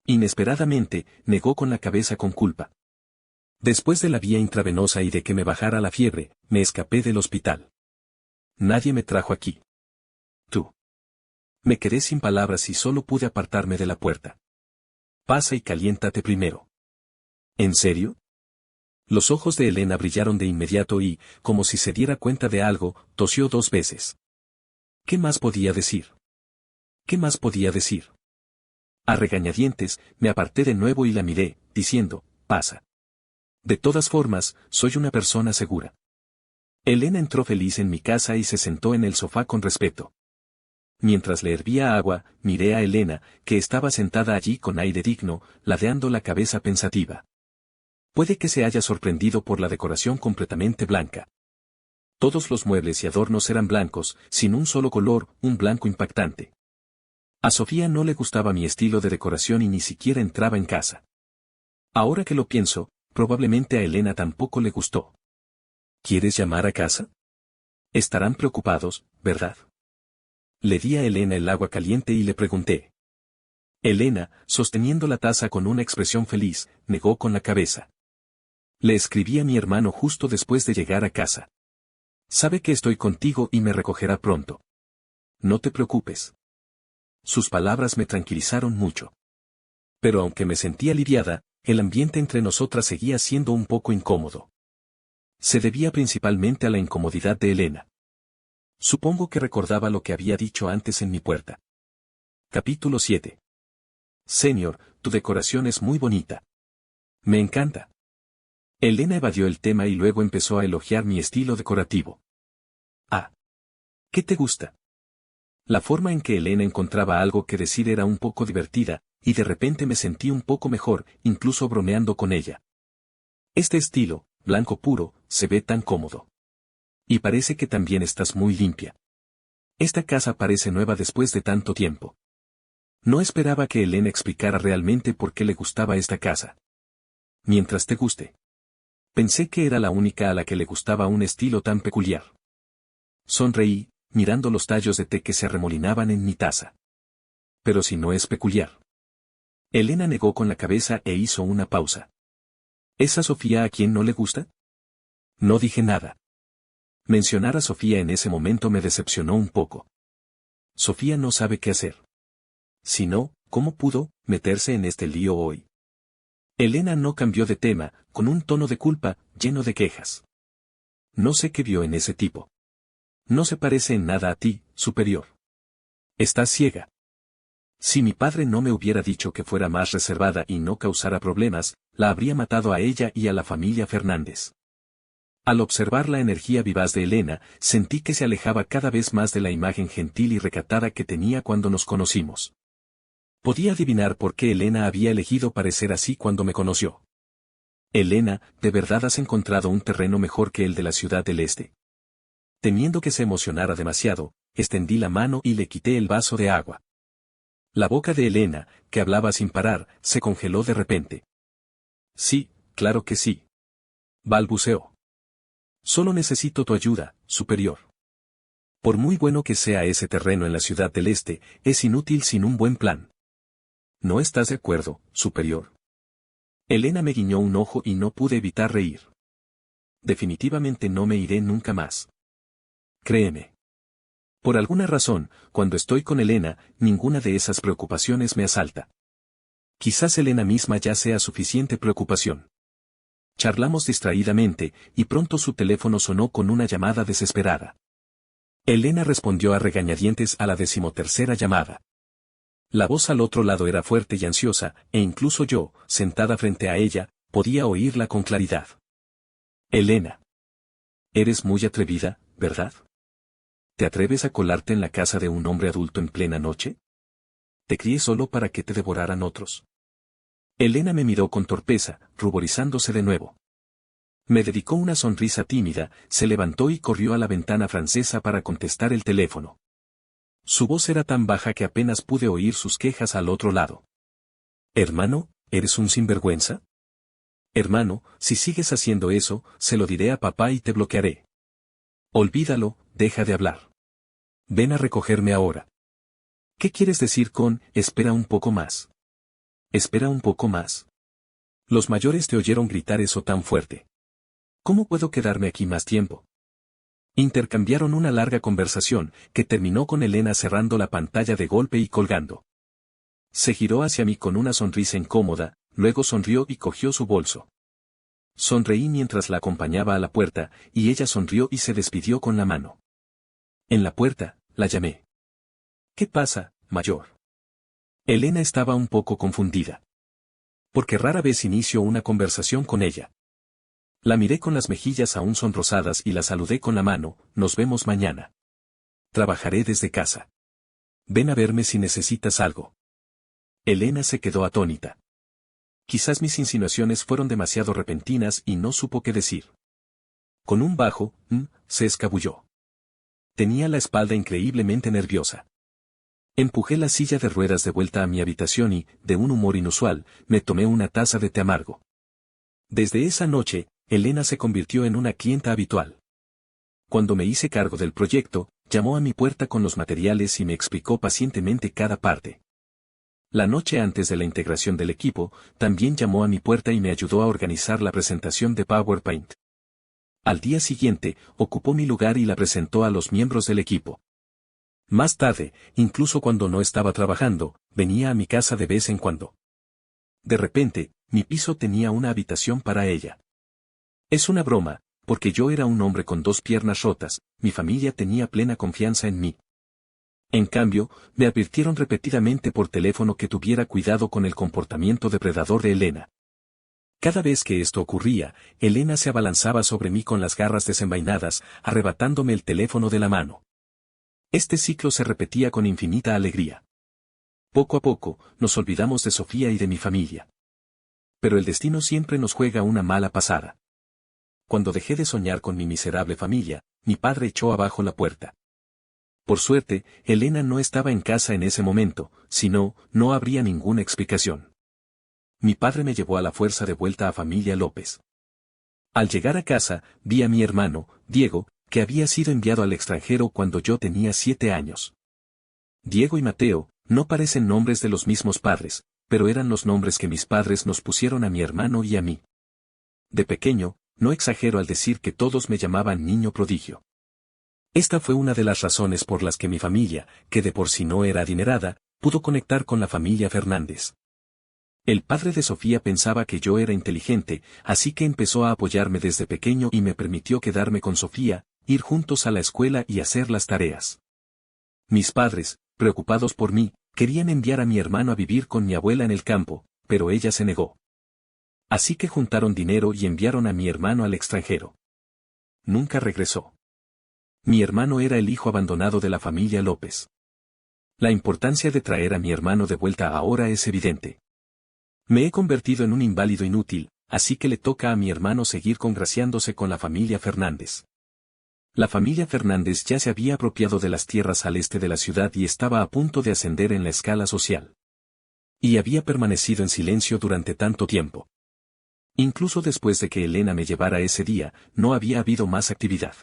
Inesperadamente, negó con la cabeza con culpa. Después de la vía intravenosa y de que me bajara la fiebre, me escapé del hospital. Nadie me trajo aquí. Tú. Me quedé sin palabras y solo pude apartarme de la puerta. Pasa y caliéntate primero. ¿En serio? Los ojos de Elena brillaron de inmediato y, como si se diera cuenta de algo, tosió 2 veces. ¿Qué más podía decir? ¿Qué más podía decir? A regañadientes, me aparté de nuevo y la miré, diciendo, pasa. De todas formas, soy una persona segura. Elena entró feliz en mi casa y se sentó en el sofá con respeto. Mientras le hervía agua, miré a Elena, que estaba sentada allí con aire digno, ladeando la cabeza pensativa. Puede que se haya sorprendido por la decoración completamente blanca. Todos los muebles y adornos eran blancos, sin un solo color, un blanco impactante. A Sofía no le gustaba mi estilo de decoración y ni siquiera entraba en casa. Ahora que lo pienso, probablemente a Elena tampoco le gustó. ¿Quieres llamar a casa? Estarán preocupados, ¿verdad? Le di a Elena el agua caliente y le pregunté. Elena, sosteniendo la taza con una expresión feliz, negó con la cabeza. Le escribí a mi hermano justo después de llegar a casa. Sabe que estoy contigo y me recogerá pronto. No te preocupes. Sus palabras me tranquilizaron mucho. Pero aunque me sentí aliviada, el ambiente entre nosotras seguía siendo un poco incómodo. Se debía principalmente a la incomodidad de Elena. Supongo que recordaba lo que había dicho antes en mi puerta. Capítulo 7. Señor, tu decoración es muy bonita. Me encanta. Elena evadió el tema y luego empezó a elogiar mi estilo decorativo. Ah. ¿Qué te gusta? La forma en que Elena encontraba algo que decir era un poco divertida, y de repente me sentí un poco mejor, incluso bromeando con ella. Este estilo, blanco puro, se ve tan cómodo. Y parece que también estás muy limpia. Esta casa parece nueva después de tanto tiempo. No esperaba que Elena explicara realmente por qué le gustaba esta casa. Mientras te guste. Pensé que era la única a la que le gustaba un estilo tan peculiar. Sonreí, mirando los tallos de té que se arremolinaban en mi taza. Pero si no es peculiar. Elena negó con la cabeza e hizo una pausa. ¿Es a Sofía a quien no le gusta? No dije nada. Mencionar a Sofía en ese momento me decepcionó un poco. Sofía no sabe qué hacer. Si no, ¿cómo pudo meterse en este lío hoy? Elena no cambió de tema, con un tono de culpa, lleno de quejas. No sé qué vio en ese tipo. No se parece en nada a ti, superior. Estás ciega. Si mi padre no me hubiera dicho que fuera más reservada y no causara problemas, la habría matado a ella y a la familia Fernández. Al observar la energía vivaz de Elena, sentí que se alejaba cada vez más de la imagen gentil y recatada que tenía cuando nos conocimos. Podía adivinar por qué Elena había elegido parecer así cuando me conoció. Elena, ¿de verdad has encontrado un terreno mejor que el de la Ciudad del Este? Temiendo que se emocionara demasiado, extendí la mano y le quité el vaso de agua. La boca de Elena, que hablaba sin parar, se congeló de repente. Sí, claro que sí. Balbuceó. Solo necesito tu ayuda, superior. Por muy bueno que sea ese terreno en la Ciudad del Este, es inútil sin un buen plan. ¿No estás de acuerdo, superior? Elena me guiñó un ojo y no pude evitar reír. Definitivamente no me iré nunca más. Créeme. Por alguna razón, cuando estoy con Elena, ninguna de esas preocupaciones me asalta. Quizás Elena misma ya sea suficiente preocupación. Charlamos distraídamente, y pronto su teléfono sonó con una llamada desesperada. Elena respondió a regañadientes a la 13ª llamada. La voz al otro lado era fuerte y ansiosa, e incluso yo, sentada frente a ella, podía oírla con claridad. Elena. Eres muy atrevida, ¿verdad? ¿Te atreves a colarte en la casa de un hombre adulto en plena noche? Te crié solo para que te devoraran otros. Elena me miró con torpeza, ruborizándose de nuevo. Me dedicó una sonrisa tímida, se levantó y corrió a la ventana francesa para contestar el teléfono. Su voz era tan baja que apenas pude oír sus quejas al otro lado. Hermano, ¿eres un sinvergüenza? Hermano, si sigues haciendo eso, se lo diré a papá y te bloquearé. Olvídalo, deja de hablar. Ven a recogerme ahora. ¿Qué quieres decir con, espera un poco más? Espera un poco más. Los mayores te oyeron gritar eso tan fuerte. ¿Cómo puedo quedarme aquí más tiempo? Intercambiaron una larga conversación, que terminó con Elena cerrando la pantalla de golpe y colgando. Se giró hacia mí con una sonrisa incómoda, luego sonrió y cogió su bolso. Sonreí mientras la acompañaba a la puerta, y ella sonrió y se despidió con la mano. En la puerta, la llamé. ¿Qué pasa, mayor? Elena estaba un poco confundida. Porque rara vez inicio una conversación con ella. La miré con las mejillas aún sonrosadas y la saludé con la mano, nos vemos mañana. Trabajaré desde casa. Ven a verme si necesitas algo. Elena se quedó atónita. Quizás mis insinuaciones fueron demasiado repentinas y no supo qué decir. Con un bajo, se escabulló. Tenía la espalda increíblemente nerviosa. Empujé la silla de ruedas de vuelta a mi habitación y, de un humor inusual, me tomé una taza de té amargo. Desde esa noche, Elena se convirtió en una clienta habitual. Cuando me hice cargo del proyecto, llamó a mi puerta con los materiales y me explicó pacientemente cada parte. La noche antes de la integración del equipo, también llamó a mi puerta y me ayudó a organizar la presentación de PowerPoint. Al día siguiente, ocupó mi lugar y la presentó a los miembros del equipo. Más tarde, incluso cuando no estaba trabajando, venía a mi casa de vez en cuando. De repente, mi piso tenía una habitación para ella. Es una broma, porque yo era un hombre con 2 piernas rotas, mi familia tenía plena confianza en mí. En cambio, me advirtieron repetidamente por teléfono que tuviera cuidado con el comportamiento depredador de Elena. Cada vez que esto ocurría, Elena se abalanzaba sobre mí con las garras desenvainadas, arrebatándome el teléfono de la mano. Este ciclo se repetía con infinita alegría. Poco a poco, nos olvidamos de Sofía y de mi familia. Pero el destino siempre nos juega una mala pasada. Cuando dejé de soñar con mi miserable familia, mi padre echó abajo la puerta. Por suerte, Elena no estaba en casa en ese momento, si no, no habría ninguna explicación. Mi padre me llevó a la fuerza de vuelta a familia López. Al llegar a casa, vi a mi hermano, Diego, que había sido enviado al extranjero cuando yo tenía 7 años. Diego y Mateo, no parecen nombres de los mismos padres, pero eran los nombres que mis padres nos pusieron a mi hermano y a mí. De pequeño, no exagero al decir que todos me llamaban niño prodigio. Esta fue una de las razones por las que mi familia, que de por sí no era adinerada, pudo conectar con la familia Fernández. El padre de Sofía pensaba que yo era inteligente, así que empezó a apoyarme desde pequeño y me permitió quedarme con Sofía, ir juntos a la escuela y hacer las tareas. Mis padres, preocupados por mí, querían enviar a mi hermano a vivir con mi abuela en el campo, pero ella se negó. Así que juntaron dinero y enviaron a mi hermano al extranjero. Nunca regresó. Mi hermano era el hijo abandonado de la familia López. La importancia de traer a mi hermano de vuelta ahora es evidente. Me he convertido en un inválido inútil, así que le toca a mi hermano seguir congraciándose con la familia Fernández. La familia Fernández ya se había apropiado de las tierras al este de la ciudad y estaba a punto de ascender en la escala social. Y había permanecido en silencio durante tanto tiempo. Incluso después de que Elena me llevara ese día, no había habido más actividad.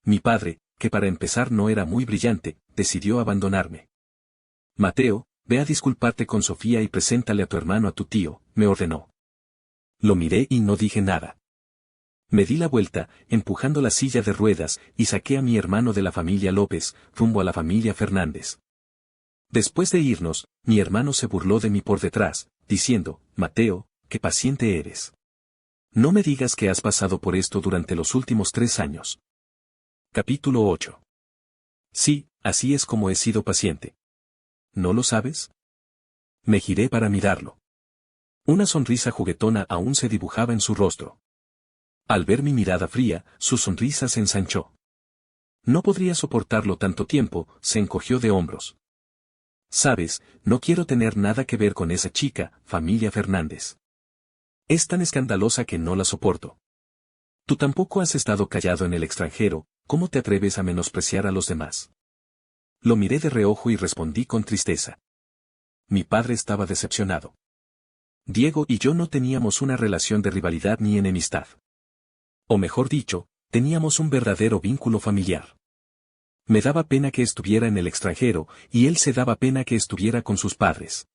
Mi padre, que para empezar no era muy brillante, decidió abandonarme. Mateo, ve a disculparte con Sofía y preséntale a tu hermano a tu tío, me ordenó. Lo miré y no dije nada. Me di la vuelta, empujando la silla de ruedas, y saqué a mi hermano de la familia López, rumbo a la familia Fernández. Después de irnos, mi hermano se burló de mí por detrás, diciendo, Mateo, qué paciente eres. No me digas que has pasado por esto durante los últimos 3 años. Capítulo 8. Sí, así es como he sido paciente. ¿No lo sabes? Me giré para mirarlo. Una sonrisa juguetona aún se dibujaba en su rostro. Al ver mi mirada fría, su sonrisa se ensanchó. No podría soportarlo tanto tiempo, se encogió de hombros. Sabes, no quiero tener nada que ver con esa chica, familia Fernández. Es tan escandalosa que no la soporto. Tú tampoco has estado callado en el extranjero, ¿cómo te atreves a menospreciar a los demás? Lo miré de reojo y respondí con tristeza. Mi padre estaba decepcionado. Diego y yo no teníamos una relación de rivalidad ni enemistad. O mejor dicho, teníamos un verdadero vínculo familiar. Me daba pena que estuviera en el extranjero, y él se daba pena que estuviera con sus padres.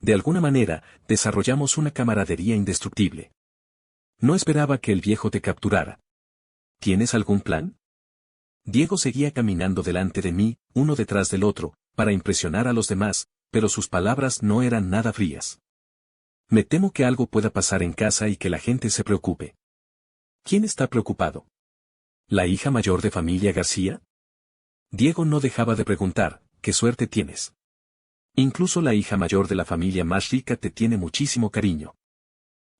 De alguna manera, desarrollamos una camaradería indestructible. No esperaba que el viejo te capturara. ¿Tienes algún plan? Diego seguía caminando delante de mí, uno detrás del otro, para impresionar a los demás, pero sus palabras no eran nada frías. Me temo que algo pueda pasar en casa y que la gente se preocupe. ¿Quién está preocupado? ¿La hija mayor de familia García? Diego no dejaba de preguntar, ¿qué suerte tienes? Incluso la hija mayor de la familia más rica te tiene muchísimo cariño.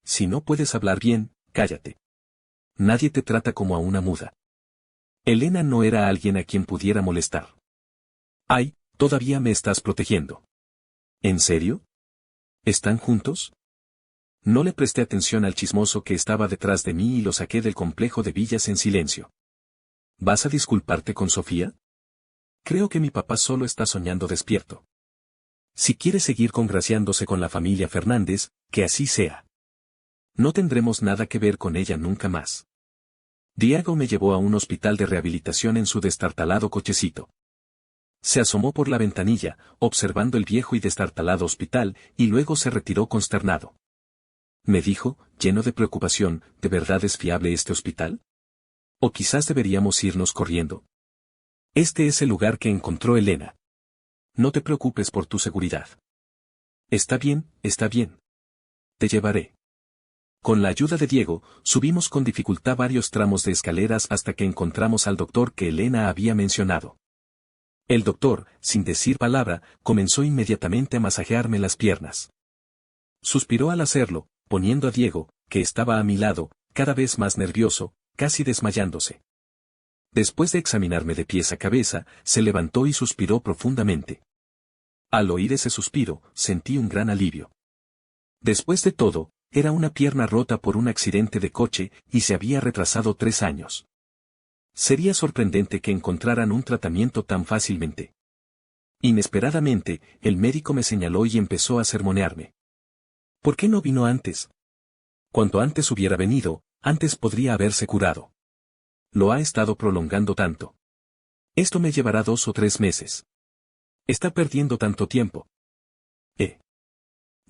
Si no puedes hablar bien, cállate. Nadie te trata como a una muda. Elena no era alguien a quien pudiera molestar. Ay, todavía me estás protegiendo. ¿En serio? ¿Están juntos? No le presté atención al chismoso que estaba detrás de mí y lo saqué del complejo de villas en silencio. ¿Vas a disculparte con Sofía? Creo que mi papá solo está soñando despierto. Si quiere seguir congraciándose con la familia Fernández, que así sea. No tendremos nada que ver con ella nunca más. Diego me llevó a un hospital de rehabilitación en su destartalado cochecito. Se asomó por la ventanilla, observando el viejo y destartalado hospital, y luego se retiró consternado. Me dijo, lleno de preocupación, ¿de verdad es fiable este hospital? ¿O quizás deberíamos irnos corriendo? Este es el lugar que encontró Elena. No te preocupes por tu seguridad. Está bien, está bien. Te llevaré. Con la ayuda de Diego, subimos con dificultad varios tramos de escaleras hasta que encontramos al doctor que Elena había mencionado. El doctor, sin decir palabra, comenzó inmediatamente a masajearme las piernas. Suspiró al hacerlo, poniendo a Diego, que estaba a mi lado, cada vez más nervioso, casi desmayándose. Después de examinarme de pies a cabeza, se levantó y suspiró profundamente. Al oír ese suspiro, sentí un gran alivio. Después de todo, era una pierna rota por un accidente de coche y se había retrasado 3 años. Sería sorprendente que encontraran un tratamiento tan fácilmente. Inesperadamente, el médico me señaló y empezó a sermonearme. ¿Por qué no vino antes? Cuanto antes hubiera venido, antes podría haberse curado. Lo ha estado prolongando tanto. Esto me llevará 2 o 3 meses. Está perdiendo tanto tiempo.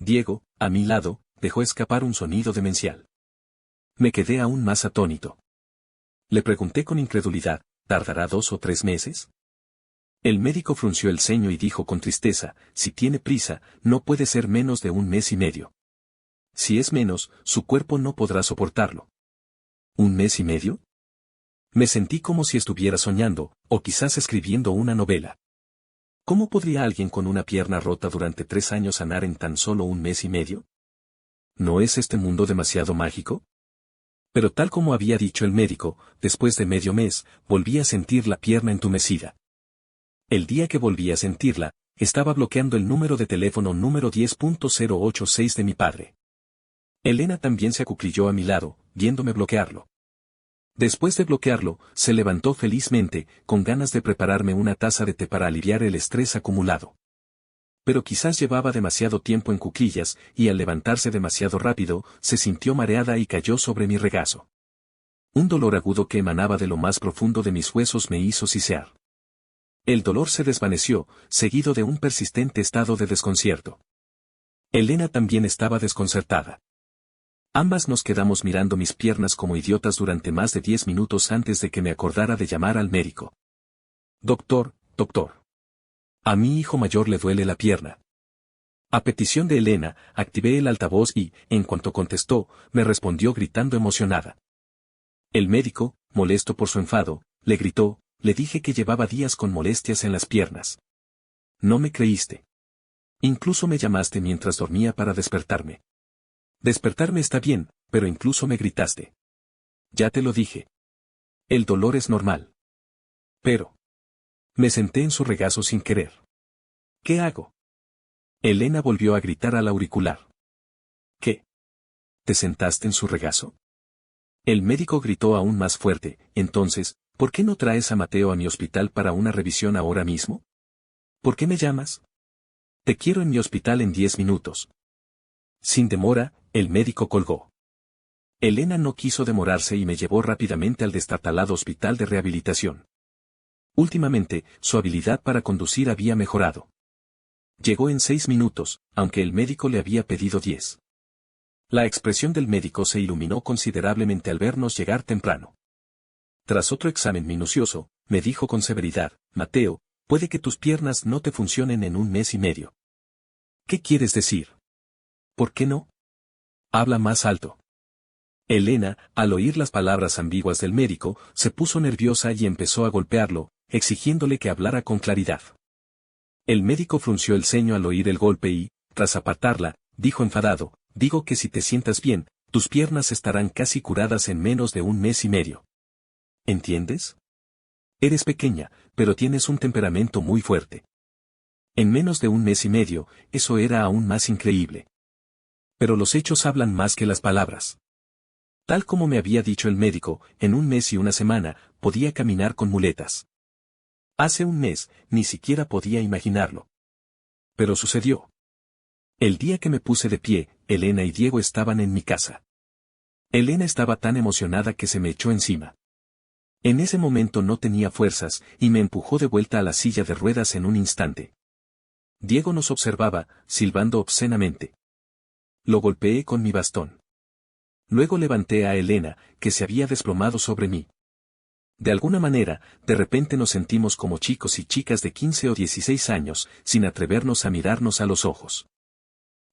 Diego, a mi lado, dejó escapar un sonido demencial. Me quedé aún más atónito. Le pregunté con incredulidad, ¿tardará 2 o 3 meses? El médico frunció el ceño y dijo con tristeza, si tiene prisa, no puede ser menos de 1 mes y medio. Si es menos, su cuerpo no podrá soportarlo. ¿1 mes y medio? Me sentí como si estuviera soñando, o quizás escribiendo una novela. ¿Cómo podría alguien con una pierna rota durante 3 años sanar en tan solo 1 mes y medio? ¿No es este mundo demasiado mágico? Pero tal como había dicho el médico, después de medio mes, volví a sentir la pierna entumecida. El día que volví a sentirla, estaba bloqueando el número de teléfono número 10.086 de mi padre. Elena también se acuclilló a mi lado, viéndome bloquearlo. Después de bloquearlo, se levantó felizmente, con ganas de prepararme una taza de té para aliviar el estrés acumulado. Pero quizás llevaba demasiado tiempo en cuclillas, y al levantarse demasiado rápido, se sintió mareada y cayó sobre mi regazo. Un dolor agudo que emanaba de lo más profundo de mis huesos me hizo sisear. El dolor se desvaneció, seguido de un persistente estado de desconcierto. Elena también estaba desconcertada. Ambas nos quedamos mirando mis piernas como idiotas durante más de 10 minutos antes de que me acordara de llamar al médico. Doctor, doctor. A mi hijo mayor le duele la pierna. A petición de Elena, activé el altavoz y, en cuanto contestó, me respondió gritando emocionada. El médico, molesto por su enfado, le gritó, le dije que llevaba días con molestias en las piernas. No me creíste. Incluso me llamaste mientras dormía para despertarme. Despertarme está bien, pero incluso me gritaste. Ya te lo dije. El dolor es normal. Pero. Me senté en su regazo sin querer. ¿Qué hago? Elena volvió a gritar al auricular. ¿Qué? ¿Te sentaste en su regazo? El médico gritó aún más fuerte, entonces, ¿por qué no traes a Mateo a mi hospital para una revisión ahora mismo? ¿Por qué me llamas? Te quiero en mi hospital en 10 minutos. Sin demora, el médico colgó. Elena no quiso demorarse y me llevó rápidamente al destartalado hospital de rehabilitación. Últimamente, su habilidad para conducir había mejorado. Llegó en 6 minutos, aunque el médico le había pedido 10. La expresión del médico se iluminó considerablemente al vernos llegar temprano. Tras otro examen minucioso, me dijo con severidad, Mateo, puede que tus piernas no te funcionen en 1 mes y medio. ¿Qué quieres decir? ¿Por qué no? Habla más alto. Elena, al oír las palabras ambiguas del médico, se puso nerviosa y empezó a golpearlo, exigiéndole que hablara con claridad. El médico frunció el ceño al oír el golpe y, tras apartarla, dijo enfadado, digo que si te sientas bien, tus piernas estarán casi curadas en menos de 1 mes y medio. ¿Entiendes? Eres pequeña, pero tienes un temperamento muy fuerte. En menos de 1 mes y medio, eso era aún más increíble. Pero los hechos hablan más que las palabras. Tal como me había dicho el médico, en 1 mes y 1 semana, podía caminar con muletas. Hace 1 mes, ni siquiera podía imaginarlo. Pero sucedió. El día que me puse de pie, Elena y Diego estaban en mi casa. Elena estaba tan emocionada que se me echó encima. En ese momento no tenía fuerzas, y me empujó de vuelta a la silla de ruedas en un instante. Diego nos observaba, silbando obscenamente. Lo golpeé con mi bastón. Luego levanté a Elena, que se había desplomado sobre mí. De alguna manera, de repente nos sentimos como chicos y chicas de 15 o 16 años, sin atrevernos a mirarnos a los ojos.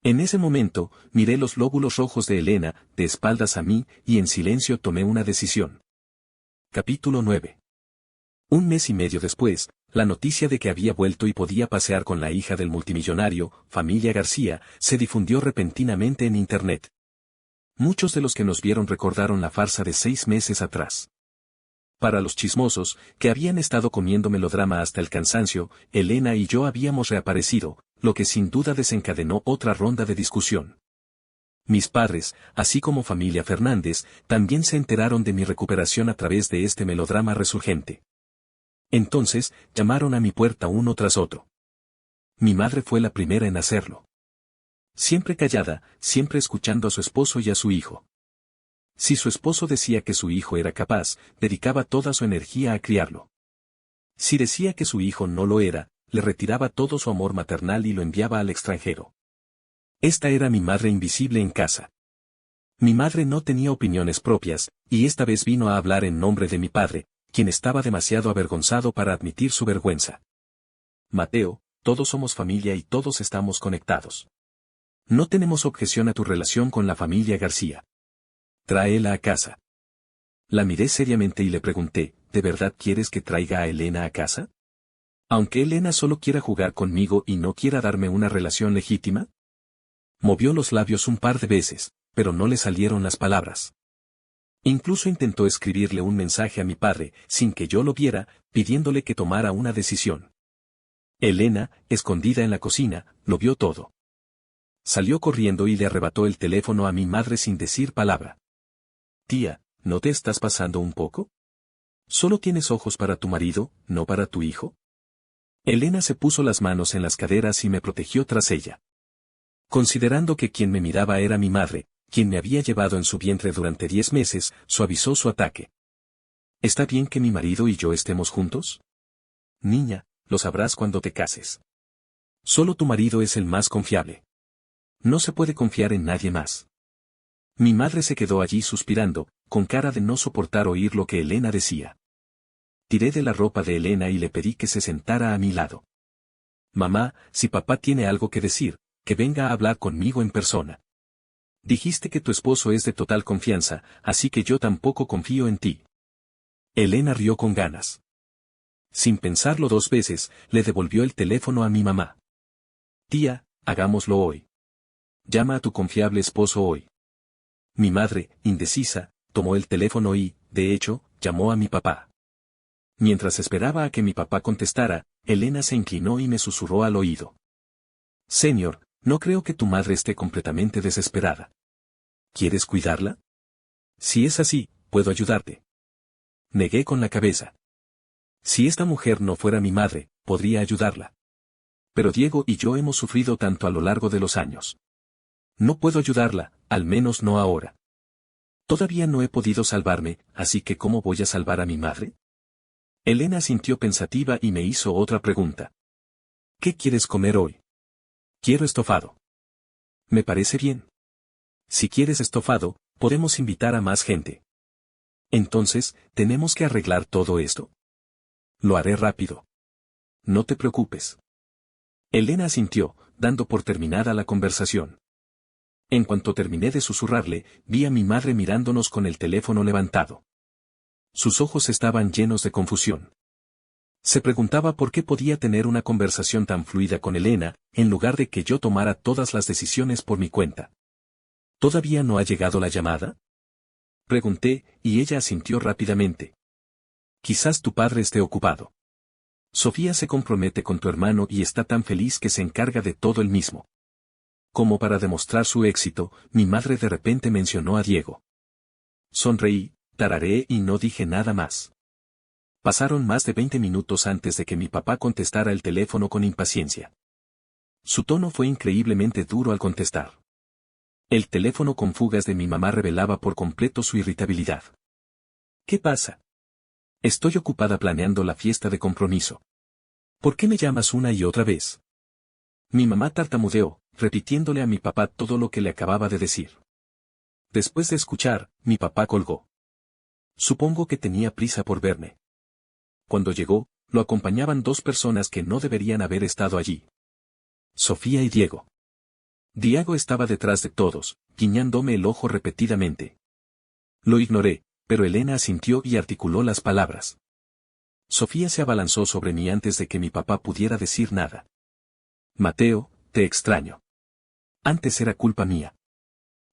En ese momento, miré los lóbulos rojos de Elena, de espaldas a mí, y en silencio tomé una decisión. Capítulo 9. Un mes y medio después, la noticia de que había vuelto y podía pasear con la hija del multimillonario, familia García, se difundió repentinamente en Internet. Muchos de los que nos vieron recordaron la farsa de 6 meses atrás. Para los chismosos, que habían estado comiendo melodrama hasta el cansancio, Elena y yo habíamos reaparecido, lo que sin duda desencadenó otra ronda de discusión. Mis padres, así como familia Fernández, también se enteraron de mi recuperación a través de este melodrama resurgente. Entonces, llamaron a mi puerta uno tras otro. Mi madre fue la primera en hacerlo. Siempre callada, siempre escuchando a su esposo y a su hijo. Si su esposo decía que su hijo era capaz, dedicaba toda su energía a criarlo. Si decía que su hijo no lo era, le retiraba todo su amor maternal y lo enviaba al extranjero. Esta era mi madre invisible en casa. Mi madre no tenía opiniones propias, y esta vez vino a hablar en nombre de mi padre, quien estaba demasiado avergonzado para admitir su vergüenza. Mateo, todos somos familia y todos estamos conectados. No tenemos objeción a tu relación con la familia García. Tráela a casa. La miré seriamente y le pregunté, ¿de verdad quieres que traiga a Elena a casa? Aunque Elena solo quiera jugar conmigo y no quiera darme una relación legítima. Movió los labios un par de veces, pero no le salieron las palabras. Incluso intentó escribirle un mensaje a mi padre, sin que yo lo viera, pidiéndole que tomara una decisión. Elena, escondida en la cocina, lo vio todo. Salió corriendo y le arrebató el teléfono a mi madre sin decir palabra. Tía, ¿no te estás pasando un poco? ¿Solo tienes ojos para tu marido, no para tu hijo? Elena se puso las manos en las caderas y me protegió tras ella. Considerando que quien me miraba era mi madre, quien me había llevado en su vientre durante 10 meses, suavizó su ataque. ¿Está bien que mi marido y yo estemos juntos? Niña, lo sabrás cuando te cases. Solo tu marido es el más confiable. No se puede confiar en nadie más. Mi madre se quedó allí suspirando, con cara de no soportar oír lo que Elena decía. Tiré de la ropa de Elena y le pedí que se sentara a mi lado. Mamá, si papá tiene algo que decir, que venga a hablar conmigo en persona. Dijiste que tu esposo es de total confianza, así que yo tampoco confío en ti. Elena rió con ganas. Sin pensarlo 2 veces, le devolvió el teléfono a mi mamá. Tía, hagámoslo hoy. Llama a tu confiable esposo hoy. Mi madre, indecisa, tomó el teléfono y, de hecho, llamó a mi papá. Mientras esperaba a que mi papá contestara, Elena se inclinó y me susurró al oído. Señor, no creo que tu madre esté completamente desesperada. ¿Quieres cuidarla? Si es así, puedo ayudarte. Negué con la cabeza. Si esta mujer no fuera mi madre, podría ayudarla. Pero Diego y yo hemos sufrido tanto a lo largo de los años. No puedo ayudarla, al menos no ahora. Todavía no he podido salvarme, así que ¿cómo voy a salvar a mi madre? Elena sintió pensativa y me hizo otra pregunta. ¿Qué quieres comer hoy? Quiero estofado. Me parece bien. Si quieres estofado, podemos invitar a más gente. Entonces, ¿tenemos que arreglar todo esto? Lo haré rápido. No te preocupes. Elena asintió, dando por terminada la conversación. En cuanto terminé de susurrarle, vi a mi madre mirándonos con el teléfono levantado. Sus ojos estaban llenos de confusión. Se preguntaba por qué podía tener una conversación tan fluida con Elena, en lugar de que yo tomara todas las decisiones por mi cuenta. ¿Todavía no ha llegado la llamada? Pregunté, y ella asintió rápidamente. Quizás tu padre esté ocupado. Sofía se compromete con tu hermano y está tan feliz que se encarga de todo él mismo. Como para demostrar su éxito, mi madre de repente mencionó a Diego. Sonreí, tarareé y no dije nada más. Pasaron más de 20 minutos antes de que mi papá contestara el teléfono con impaciencia. Su tono fue increíblemente duro al contestar. El teléfono con fugas de mi mamá revelaba por completo su irritabilidad. ¿Qué pasa? Estoy ocupada planeando la fiesta de compromiso. ¿Por qué me llamas una y otra vez? Mi mamá tartamudeó, repitiéndole a mi papá todo lo que le acababa de decir. Después de escuchar, mi papá colgó. Supongo que tenía prisa por verme. Cuando llegó, lo acompañaban 2 personas que no deberían haber estado allí. Sofía y Diego. Diego estaba detrás de todos, guiñándome el ojo repetidamente. Lo ignoré, pero Elena asintió y articuló las palabras. Sofía se abalanzó sobre mí antes de que mi papá pudiera decir nada. Mateo, te extraño. Antes era culpa mía.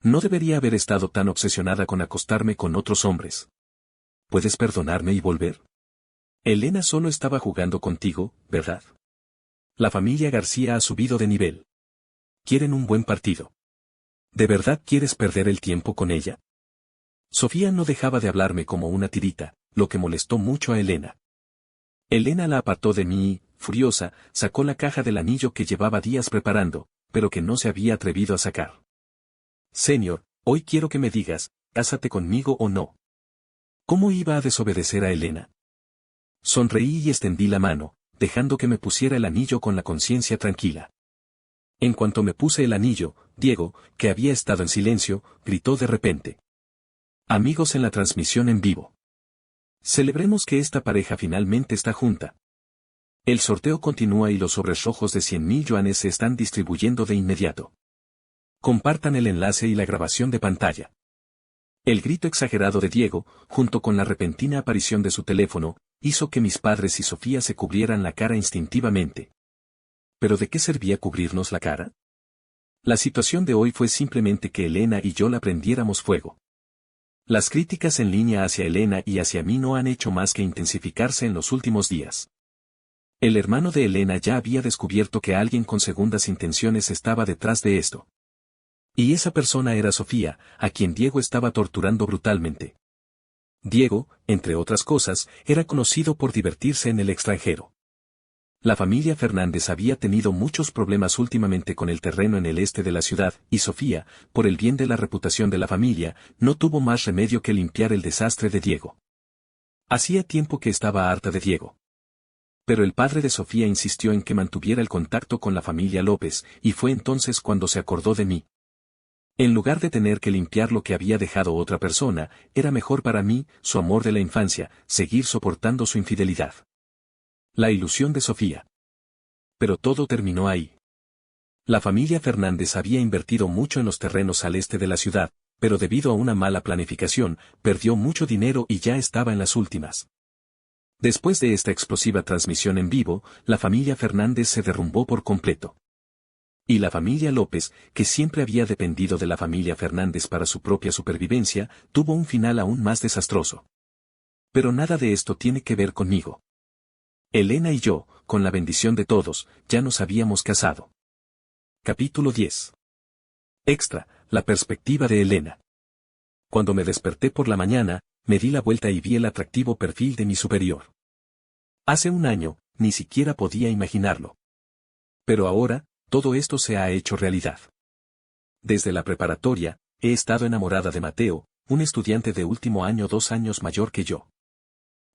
No debería haber estado tan obsesionada con acostarme con otros hombres. ¿Puedes perdonarme y volver? Elena solo estaba jugando contigo, ¿verdad? La familia García ha subido de nivel. Quieren un buen partido. ¿De verdad quieres perder el tiempo con ella? Sofía no dejaba de hablarme como una tirita, lo que molestó mucho a Elena. Elena la apartó de mí y, furiosa, sacó la caja del anillo que llevaba días preparando, pero que no se había atrevido a sacar. Señor, hoy quiero que me digas, ¿cásate conmigo o no? ¿Cómo iba a desobedecer a Elena? Sonreí y extendí la mano, dejando que me pusiera el anillo con la conciencia tranquila. En cuanto me puse el anillo, Diego, que había estado en silencio, gritó de repente. Amigos en la transmisión en vivo. Celebremos que esta pareja finalmente está junta. El sorteo continúa y los sobres rojos de 100.000 yuanes se están distribuyendo de inmediato. Compartan el enlace y la grabación de pantalla. El grito exagerado de Diego, junto con la repentina aparición de su teléfono, hizo que mis padres y Sofía se cubrieran la cara instintivamente. ¿Pero de qué servía cubrirnos la cara? La situación de hoy fue simplemente que Elena y yo la prendiéramos fuego. Las críticas en línea hacia Elena y hacia mí no han hecho más que intensificarse en los últimos días. El hermano de Elena ya había descubierto que alguien con segundas intenciones estaba detrás de esto. Y esa persona era Sofía, a quien Diego estaba torturando brutalmente. Diego, entre otras cosas, era conocido por divertirse en el extranjero. La familia Fernández había tenido muchos problemas últimamente con el terreno en el este de la ciudad, y Sofía, por el bien de la reputación de la familia, no tuvo más remedio que limpiar el desastre de Diego. Hacía tiempo que estaba harta de Diego. Pero el padre de Sofía insistió en que mantuviera el contacto con la familia López, y fue entonces cuando se acordó de mí. En lugar de tener que limpiar lo que había dejado otra persona, era mejor para mí, su amor de la infancia, seguir soportando su infidelidad. La ilusión de Sofía. Pero todo terminó ahí. La familia Fernández había invertido mucho en los terrenos al este de la ciudad, pero debido a una mala planificación, perdió mucho dinero y ya estaba en las últimas. Después de esta explosiva transmisión en vivo, la familia Fernández se derrumbó por completo. Y la familia López, que siempre había dependido de la familia Fernández para su propia supervivencia, tuvo un final aún más desastroso. Pero nada de esto tiene que ver conmigo. Elena y yo, con la bendición de todos, ya nos habíamos casado. Capítulo 10. Extra, la perspectiva de Elena. Cuando me desperté por la mañana, me di la vuelta y vi el atractivo perfil de mi superior. Hace un año, ni siquiera podía imaginarlo. Pero ahora, todo esto se ha hecho realidad. Desde la preparatoria, he estado enamorada de Mateo, un estudiante de último año 2 años mayor que yo.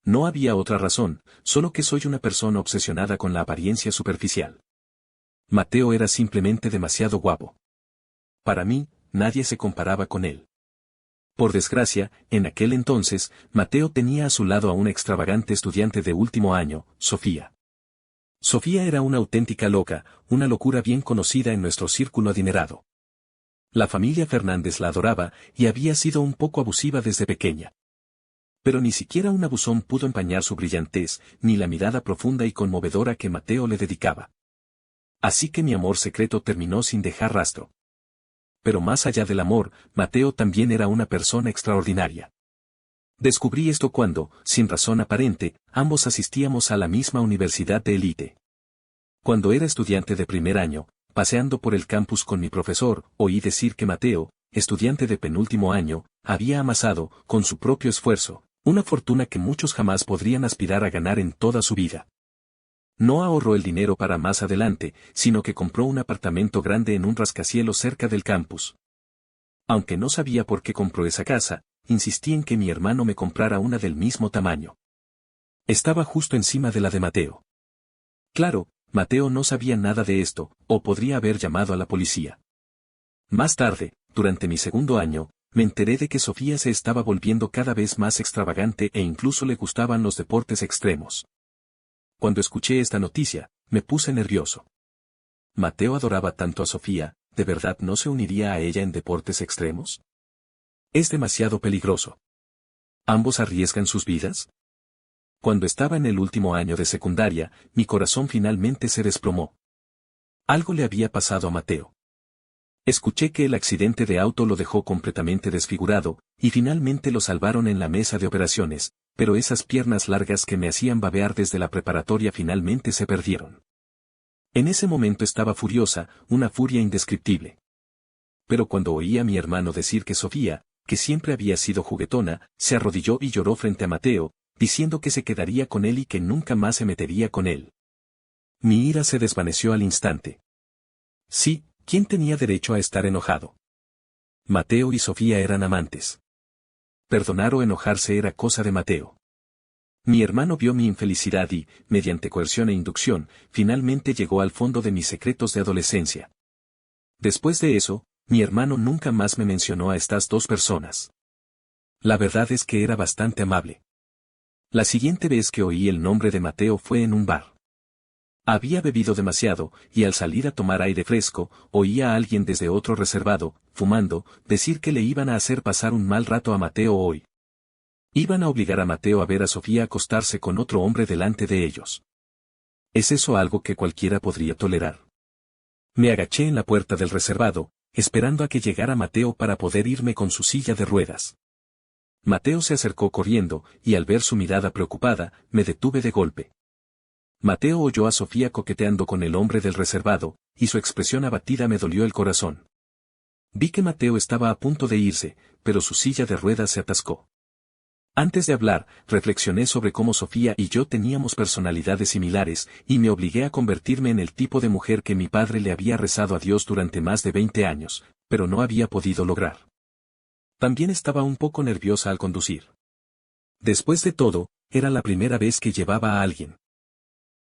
No había otra razón, solo que soy una persona obsesionada con la apariencia superficial. Mateo era simplemente demasiado guapo. Para mí, nadie se comparaba con él. Por desgracia, en aquel entonces, Mateo tenía a su lado a una extravagante estudiante de último año, Sofía. Sofía era una auténtica loca, una locura bien conocida en nuestro círculo adinerado. La familia Fernández la adoraba y había sido un poco abusiva desde pequeña. Pero ni siquiera un abusón pudo empañar su brillantez, ni la mirada profunda y conmovedora que Mateo le dedicaba. Así que mi amor secreto terminó sin dejar rastro. Pero más allá del amor, Mateo también era una persona extraordinaria. Descubrí esto cuando, sin razón aparente, ambos asistíamos a la misma universidad de élite. Cuando era estudiante de primer año, paseando por el campus con mi profesor, oí decir que Mateo, estudiante de penúltimo año, había amasado, con su propio esfuerzo, una fortuna que muchos jamás podrían aspirar a ganar en toda su vida. No ahorró el dinero para más adelante, sino que compró un apartamento grande en un rascacielos cerca del campus. Aunque no sabía por qué compró esa casa, insistí en que mi hermano me comprara una del mismo tamaño. Estaba justo encima de la de Mateo. Claro, Mateo no sabía nada de esto, o podría haber llamado a la policía. Más tarde, durante mi segundo año, me enteré de que Sofía se estaba volviendo cada vez más extravagante e incluso le gustaban los deportes extremos. Cuando escuché esta noticia, me puse nervioso. Mateo adoraba tanto a Sofía, ¿de verdad no se uniría a ella en deportes extremos? Es demasiado peligroso. ¿Ambos arriesgan sus vidas? Cuando estaba en el último año de secundaria, mi corazón finalmente se desplomó. Algo le había pasado a Mateo. Escuché que el accidente de auto lo dejó completamente desfigurado, y finalmente lo salvaron en la mesa de operaciones, pero esas piernas largas que me hacían babear desde la preparatoria finalmente se perdieron. En ese momento estaba furiosa, una furia indescriptible. Pero cuando oí a mi hermano decir que Sofía, que siempre había sido juguetona, se arrodilló y lloró frente a Mateo, diciendo que se quedaría con él y que nunca más se metería con él. Mi ira se desvaneció al instante. Sí, ¿quién tenía derecho a estar enojado? Mateo y Sofía eran amantes. Perdonar o enojarse era cosa de Mateo. Mi hermano vio mi infelicidad y, mediante coerción e inducción, finalmente llegó al fondo de mis secretos de adolescencia. Después de eso, mi hermano nunca más me mencionó a estas dos personas. La verdad es que era bastante amable. La siguiente vez que oí el nombre de Mateo fue en un bar. Había bebido demasiado, y al salir a tomar aire fresco, oí a alguien desde otro reservado, fumando, decir que le iban a hacer pasar un mal rato a Mateo hoy. Iban a obligar a Mateo a ver a Sofía acostarse con otro hombre delante de ellos. ¿Es eso algo que cualquiera podría tolerar? Me agaché en la puerta del reservado, esperando a que llegara Mateo para poder irme con su silla de ruedas. Mateo se acercó corriendo, y al ver su mirada preocupada, me detuve de golpe. Mateo oyó a Sofía coqueteando con el hombre del reservado, y su expresión abatida me dolió el corazón. Vi que Mateo estaba a punto de irse, pero su silla de ruedas se atascó. Antes de hablar, reflexioné sobre cómo Sofía y yo teníamos personalidades similares, y me obligué a convertirme en el tipo de mujer que mi padre le había rezado a Dios durante más de 20 años, pero no había podido lograr. También estaba un poco nerviosa al conducir. Después de todo, era la primera vez que llevaba a alguien.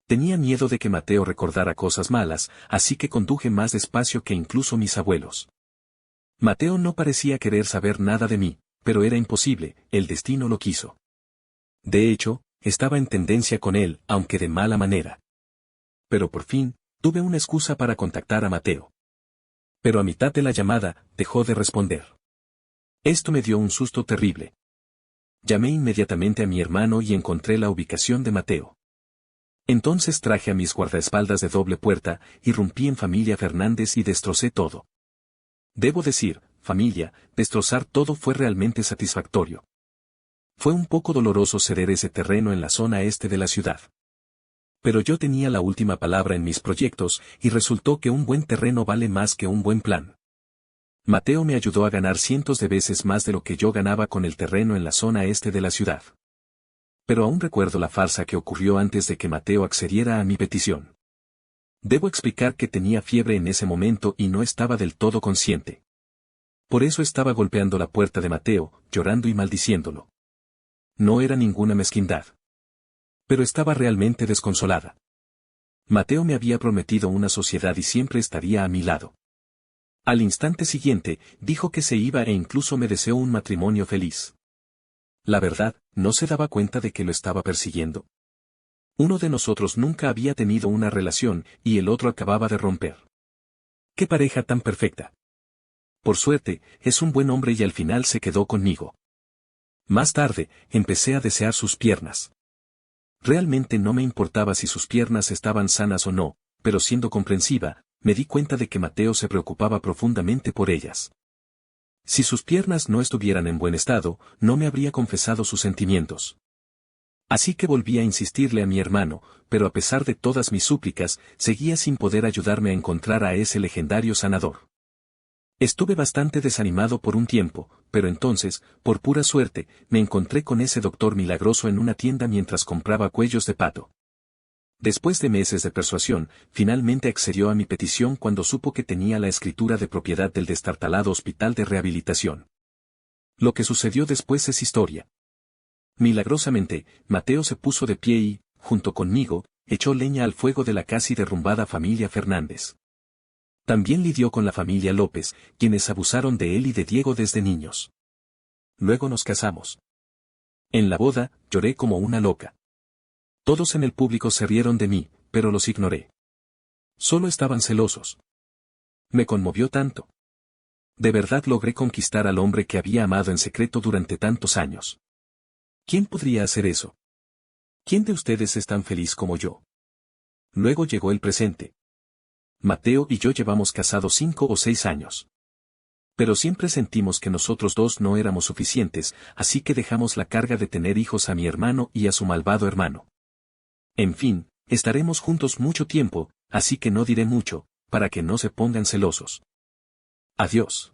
Tenía miedo de que Mateo recordara cosas malas, así que conduje más despacio que incluso mis abuelos. Mateo no parecía querer saber nada de mí, pero era imposible, el destino lo quiso. De hecho, estaba en tendencia con él, aunque de mala manera. Pero por fin, tuve una excusa para contactar a Mateo. Pero a mitad de la llamada, dejó de responder. Esto me dio un susto terrible. Llamé inmediatamente a mi hermano y encontré la ubicación de Mateo. Entonces traje a mis guardaespaldas de doble puerta, irrumpí en familia Fernández y destrocé todo. Debo decir, familia, destrozar todo fue realmente satisfactorio. Fue un poco doloroso ceder ese terreno en la zona este de la ciudad. Pero yo tenía la última palabra en mis proyectos, y resultó que un buen terreno vale más que un buen plan. Mateo me ayudó a ganar cientos de veces más de lo que yo ganaba con el terreno en la zona este de la ciudad. Pero aún recuerdo la farsa que ocurrió antes de que Mateo accediera a mi petición. Debo explicar que tenía fiebre en ese momento y no estaba del todo consciente. Por eso estaba golpeando la puerta de Mateo, llorando y maldiciéndolo. No era ninguna mezquindad. Pero estaba realmente desconsolada. Mateo me había prometido una sociedad y siempre estaría a mi lado. Al instante siguiente, dijo que se iba e incluso me deseó un matrimonio feliz. La verdad, ¿no se daba cuenta de que lo estaba persiguiendo? Uno de nosotros nunca había tenido una relación, y el otro acababa de romper. ¡Qué pareja tan perfecta! Por suerte, es un buen hombre y al final se quedó conmigo. Más tarde, empecé a desear sus piernas. Realmente no me importaba si sus piernas estaban sanas o no, pero siendo comprensiva, me di cuenta de que Mateo se preocupaba profundamente por ellas. Si sus piernas no estuvieran en buen estado, no me habría confesado sus sentimientos. Así que volví a insistirle a mi hermano, pero a pesar de todas mis súplicas, seguía sin poder ayudarme a encontrar a ese legendario sanador. Estuve bastante desanimado por un tiempo, pero entonces, por pura suerte, me encontré con ese doctor milagroso en una tienda mientras compraba cuellos de pato. Después de meses de persuasión, finalmente accedió a mi petición cuando supo que tenía la escritura de propiedad del destartalado hospital de rehabilitación. Lo que sucedió después es historia. Milagrosamente, Mateo se puso de pie y, junto conmigo, echó leña al fuego de la casi derrumbada familia Fernández. También lidió con la familia López, quienes abusaron de él y de Diego desde niños. Luego nos casamos. En la boda, lloré como una loca. Todos en el público se rieron de mí, pero los ignoré. Solo estaban celosos. Me conmovió tanto. De verdad logré conquistar al hombre que había amado en secreto durante tantos años. ¿Quién podría hacer eso? ¿Quién de ustedes es tan feliz como yo? Luego llegó el presente. Mateo y yo llevamos casados 5 o 6 años. Pero siempre sentimos que nosotros dos no éramos suficientes, así que dejamos la carga de tener hijos a mi hermano y a su malvado hermano. En fin, estaremos juntos mucho tiempo, así que no diré mucho, para que no se pongan celosos. Adiós.